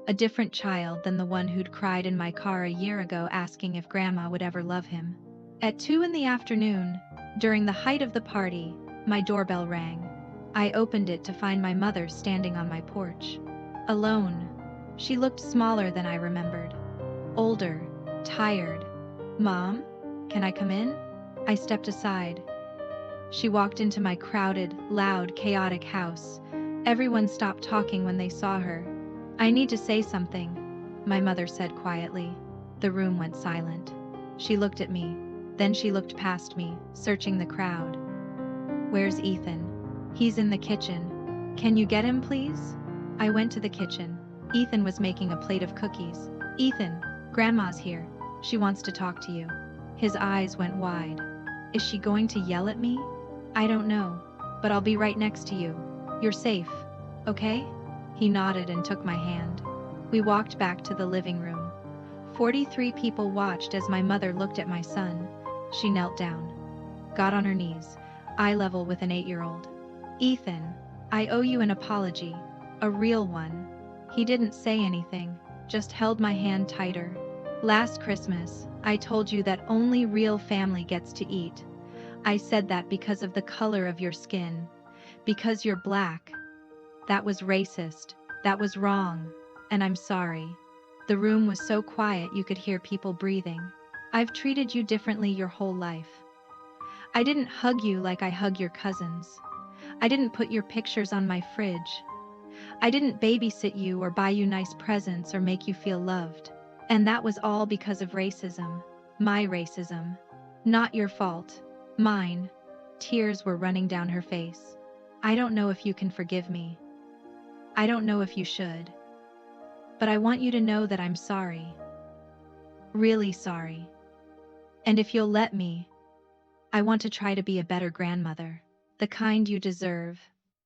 Speaker 1: A different child than the one who'd cried in my car a year ago asking if Grandma would ever love him. At 2 in the afternoon, during the height of the party, my doorbell rang. I opened it to find my mother standing on my porch. Alone. She looked smaller than I remembered. Older, tired. "Mom? Can I come in?" I stepped aside. She walked into my crowded, loud, chaotic house. Everyone stopped talking when they saw her. "I need to say something," my mother said quietly. The room went silent. She looked at me. Then she looked past me, searching the crowd. "Where's Ethan?" "He's in the kitchen. Can you get him, please?" I went to the kitchen. Ethan was making a plate of cookies. "Ethan, Grandma's here. She wants to talk to you." His eyes went wide. Is she going to yell at me? I don't know. But I'll be right next to you. You're safe, okay? He nodded and took my hand. We walked back to the living room. 43 people watched as my mother looked at my son. She knelt down. Got on her knees, eye level with an 8-year-old. "Ethan, I owe you an apology. A real one. He didn't say anything, just held my hand tighter. Last Christmas, I told you that only real family gets to eat. I said that because of the color of your skin. Because you're black. That was racist. That was wrong. And I'm sorry. The room was so quiet you could hear people breathing. I've treated you differently your whole life. I didn't hug you like I hug your cousins. I didn't put your pictures on my fridge. I didn't babysit you or buy you nice presents or make you feel loved. And that was all because of racism. My racism. Not your fault. Mine. Tears were running down her face. I don't know if you can forgive me. I don't know if you should. But I want you to know that I'm sorry. Really sorry. And if you'll let me, I want to try to be a better grandmother. The kind you deserve.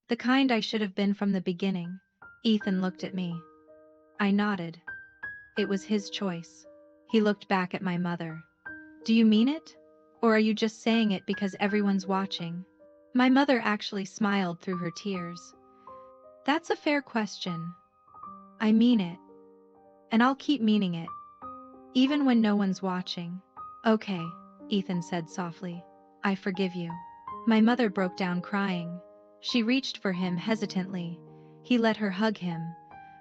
Speaker 1: The kind I should have been from the beginning. Ethan looked at me. I nodded. It was his choice. He looked back at my mother. Do you mean it? Or are you just saying it because everyone's watching? My mother actually smiled through her tears. That's a fair question. I mean it. And I'll keep meaning it. Even when no one's watching. Okay, Ethan said softly. I forgive you. My mother broke down crying. She reached for him hesitantly. He let her hug him.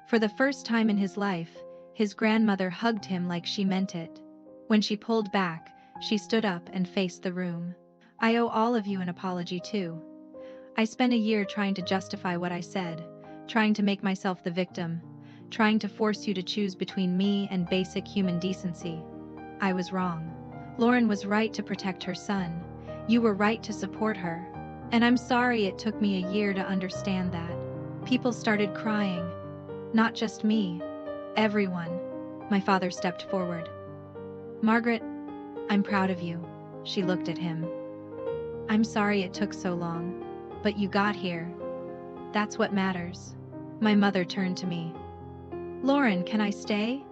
Speaker 1: For the first time in his life, his grandmother hugged him like she meant it. When she pulled back, she stood up and faced the room. I owe all of you an apology too. I spent a year trying to justify what I said, trying to make myself the victim, trying to force you to choose between me and basic human decency. I was wrong. Lauren was right to protect her son. You were right to support her. And I'm sorry it took me a year to understand that. People started crying. Not just me. Everyone. My father stepped forward. Margaret, I'm proud of you. She looked at him. I'm sorry it took so long. But you got here. That's what matters. My mother turned to me. Lauren, can I stay?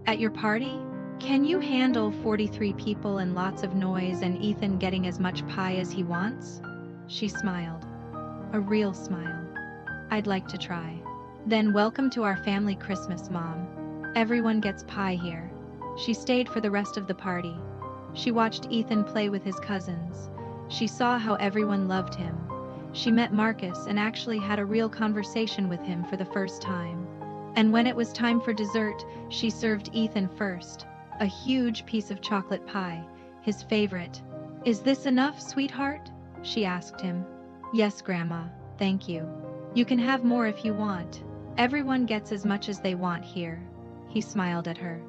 Speaker 1: At your party? Can you handle 43 people and lots of noise and Ethan getting as much pie as he wants? She smiled. A real smile. I'd like to try. Then welcome to our family Christmas, Mom. Everyone gets pie here. She stayed for the rest of the party. She watched Ethan play with his cousins. She saw how everyone loved him. She met Marcus and actually had a real conversation with him for the first time. And when it was time for dessert, she served Ethan first. A huge piece of chocolate pie, his favorite. Is this enough, sweetheart? She asked him. Yes, Grandma, thank you. You can have more if you want. Everyone gets as much as they want here. He smiled at her.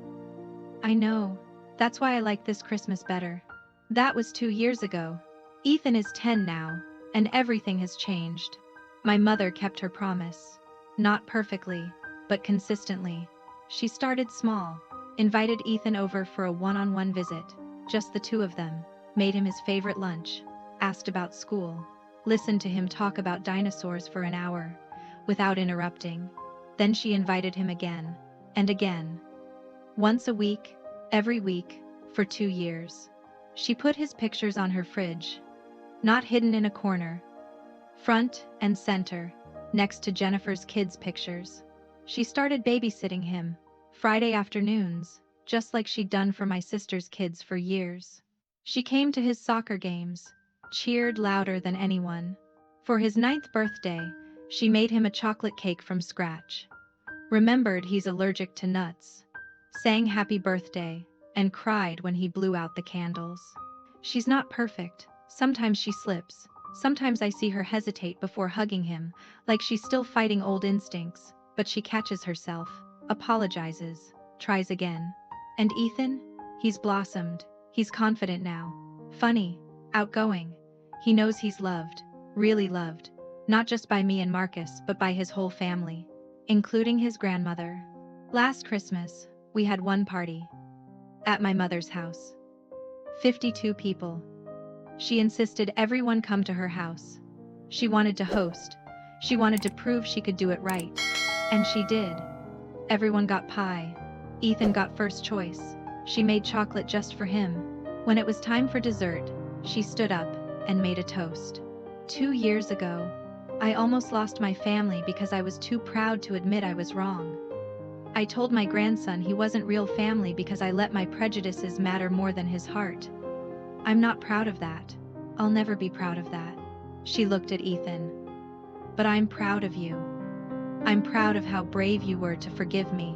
Speaker 1: I know. That's why I like this Christmas better. That was 2 years ago. Ethan is 10 now, and everything has changed. My mother kept her promise. Not perfectly, but consistently. She started small, invited Ethan over for a one-on-one visit, just the two of them, made him his favorite lunch, asked about school, listened to him talk about dinosaurs for an hour, without interrupting. Then she invited him again, and again. Once a week, every week, for 2 years. She put his pictures on her fridge, not hidden in a corner, front and center, next to Jennifer's kids' pictures. She started babysitting him, Friday afternoons, just like she'd done for my sister's kids for years. She came to his soccer games, cheered louder than anyone. For his 9th birthday, she made him a chocolate cake from scratch. Remembered he's allergic to nuts. Sang happy birthday, and cried when he blew out the candles. She's not perfect. Sometimes she slips. Sometimes I see her hesitate before hugging him, like she's still fighting old instincts, but she catches herself, apologizes, tries again. And Ethan? He's blossomed. He's confident now. Funny. Outgoing. He knows he's loved. Really loved. Not just by me and Marcus, but by his whole family. Including his grandmother. Last Christmas, we had one party. At my mother's house. 52 people. She insisted everyone come to her house. She wanted to host. She wanted to prove she could do it right. And she did. Everyone got pie. Ethan got first choice. She made chocolate just for him. When it was time for dessert, she stood up and made a toast. 2 years ago, I almost lost my family because I was too proud to admit I was wrong. I told my grandson he wasn't real family because I let my prejudices matter more than his heart. I'm not proud of that. I'll never be proud of that. She looked at Ethan. But I'm proud of you. I'm proud of how brave you were to forgive me.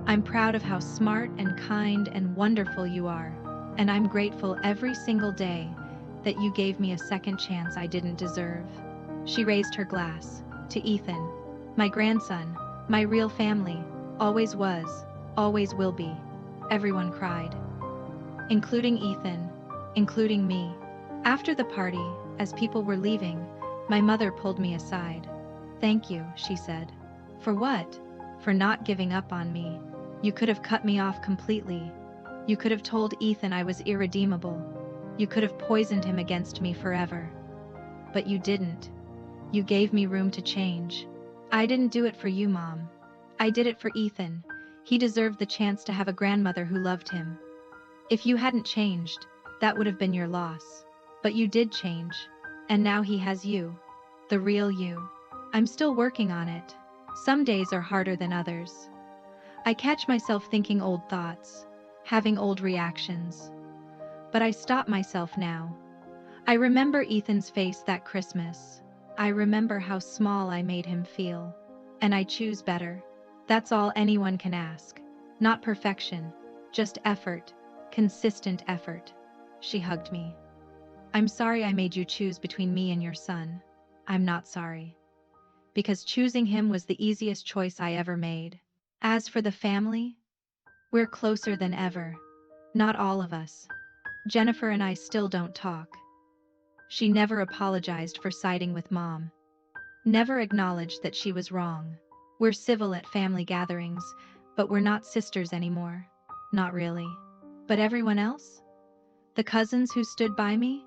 Speaker 1: I'm proud of how smart and kind and wonderful you are, and I'm grateful every single day that you gave me a second chance I didn't deserve. She raised her glass to Ethan, my grandson, my real family, always was, always will be. Everyone cried, including Ethan, including me. After the party, as people were leaving, my mother pulled me aside. "Thank you," she said. "For what?" "For not giving up on me. You could have cut me off completely. You could have told Ethan I was irredeemable. You could have poisoned him against me forever. But you didn't. You gave me room to change. I didn't do it for you, Mom. I did it for Ethan. He deserved the chance to have a grandmother who loved him. If you hadn't changed, that would have been your loss. But you did change. And now he has you. The real you. I'm still working on it. Some days are harder than others. I catch myself thinking old thoughts, having old reactions. But I stop myself now. I remember Ethan's face that Christmas. I remember how small I made him feel. And I choose better. That's all anyone can ask. Not perfection, just effort, consistent effort. She hugged me. I'm sorry I made you choose between me and your son. I'm not sorry. Because choosing him was the easiest choice I ever made. As for the family, we're closer than ever. Not all of us. Jennifer and I still don't talk. She never apologized for siding with Mom. Never acknowledged that she was wrong. We're civil at family gatherings, but we're not sisters anymore. Not really. But everyone else? The cousins who stood by me?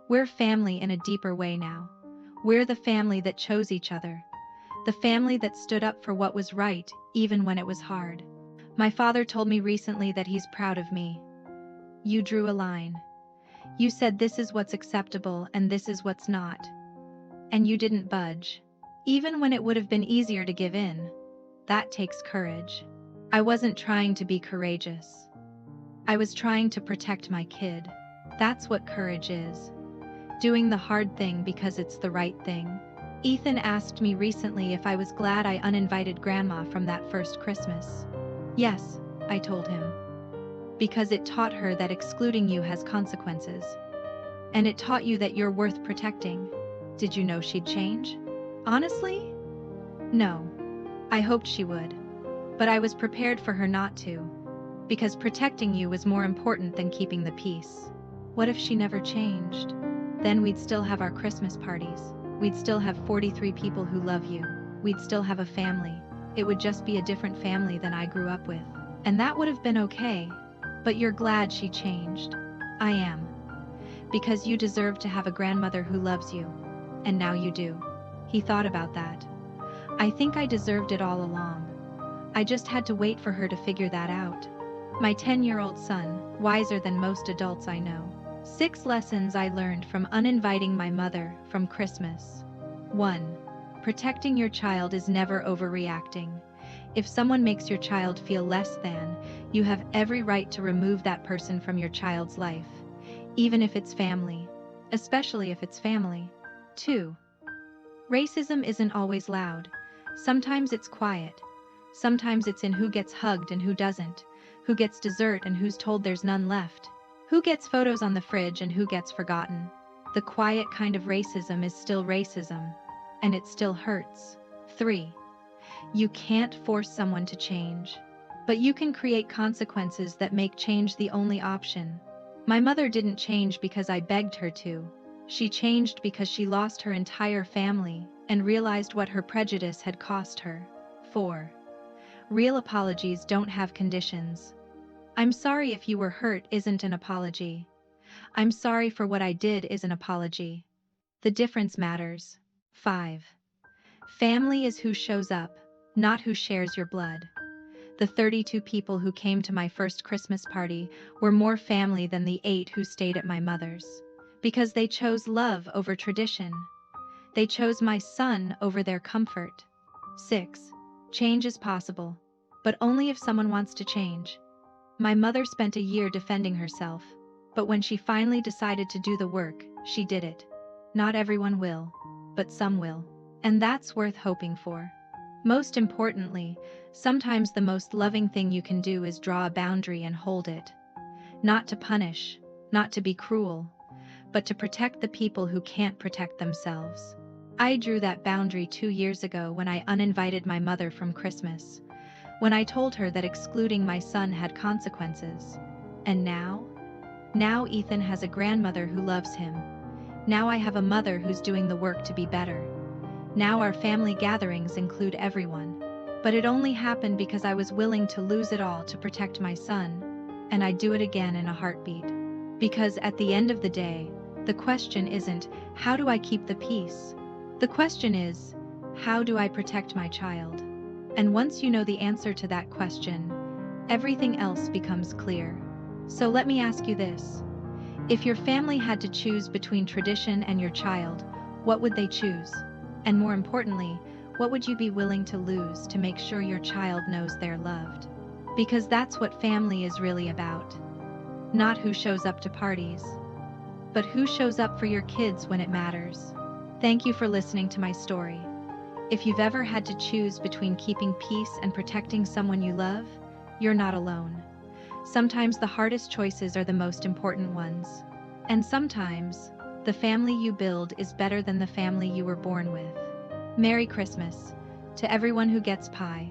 Speaker 1: We're family in a deeper way now. We're the family that chose each other. The family that stood up for what was right, even when it was hard. My father told me recently that he's proud of me. You drew a line. You said this is what's acceptable and this is what's not. And you didn't budge. Even when it would have been easier to give in. That takes courage. I wasn't trying to be courageous. I was trying to protect my kid. That's what courage is. Doing the hard thing because it's the right thing. Ethan asked me recently if I was glad I uninvited Grandma from that first Christmas. Yes, I told him. Because it taught her that excluding you has consequences. And it taught you that you're worth protecting. Did you know she'd change? Honestly? No. I hoped she would. But I was prepared for her not to. Because protecting you was more important than keeping the peace. What if she never changed? Then we'd still have our Christmas parties. We'd still have 43 people who love you. We'd still have a family. It would just be a different family than I grew up with. And that would have been okay. But you're glad she changed. I am. Because you deserve to have a grandmother who loves you. And now you do. He thought about that. I think I deserved it all along. I just had to wait for her to figure that out. My 10-year-old son, wiser than most adults I know. 6 lessons I learned from uninviting my mother from Christmas. 1. Protecting your child is never overreacting. If someone makes your child feel less than, you have every right to remove that person from your child's life. Even if it's family. Especially if it's family. 2. Racism isn't always loud. Sometimes it's quiet. Sometimes it's in who gets hugged and who doesn't, who gets dessert and who's told there's none left, who gets photos on the fridge and who gets forgotten. The quiet kind of racism is still racism, and it still hurts. 3. You can't force someone to change, but you can create consequences that make change the only option. My mother didn't change because I begged her to. She changed because she lost her entire family and realized what her prejudice had cost her. 4. Real apologies don't have conditions. I'm sorry if you were hurt isn't an apology. I'm sorry for what I did is an apology. The difference matters. 5. Family is who shows up, not who shares your blood. The 32 people who came to my first Christmas party were more family than the 8 who stayed at my mother's. Because they chose love over tradition. They chose my son over their comfort. 6. Change is possible, but only if someone wants to change. My mother spent a year defending herself, but when she finally decided to do the work, she did it. Not everyone will, but some will. And that's worth hoping for. Most importantly, sometimes the most loving thing you can do is draw a boundary and hold it. Not to punish, not to be cruel, but to protect the people who can't protect themselves. I drew that boundary 2 years ago when I uninvited my mother from Christmas, when I told her that excluding my son had consequences. And now? Now Ethan has a grandmother who loves him. Now I have a mother who's doing the work to be better. Now our family gatherings include everyone. But it only happened because I was willing to lose it all to protect my son, and I'd do it again in a heartbeat. Because at the end of the day, the question isn't, how do I keep the peace? The question is, how do I protect my child? And once you know the answer to that question, everything else becomes clear. So let me ask you this. If your family had to choose between tradition and your child, what would they choose? And more importantly, what would you be willing to lose to make sure your child knows they're loved? Because that's what family is really about. Not who shows up to parties, but who shows up for your kids when it matters. Thank you for listening to my story. If you've ever had to choose between keeping peace and protecting someone you love, you're not alone. Sometimes the hardest choices are the most important ones. And sometimes, the family you build is better than the family you were born with. Merry Christmas to everyone who gets pie.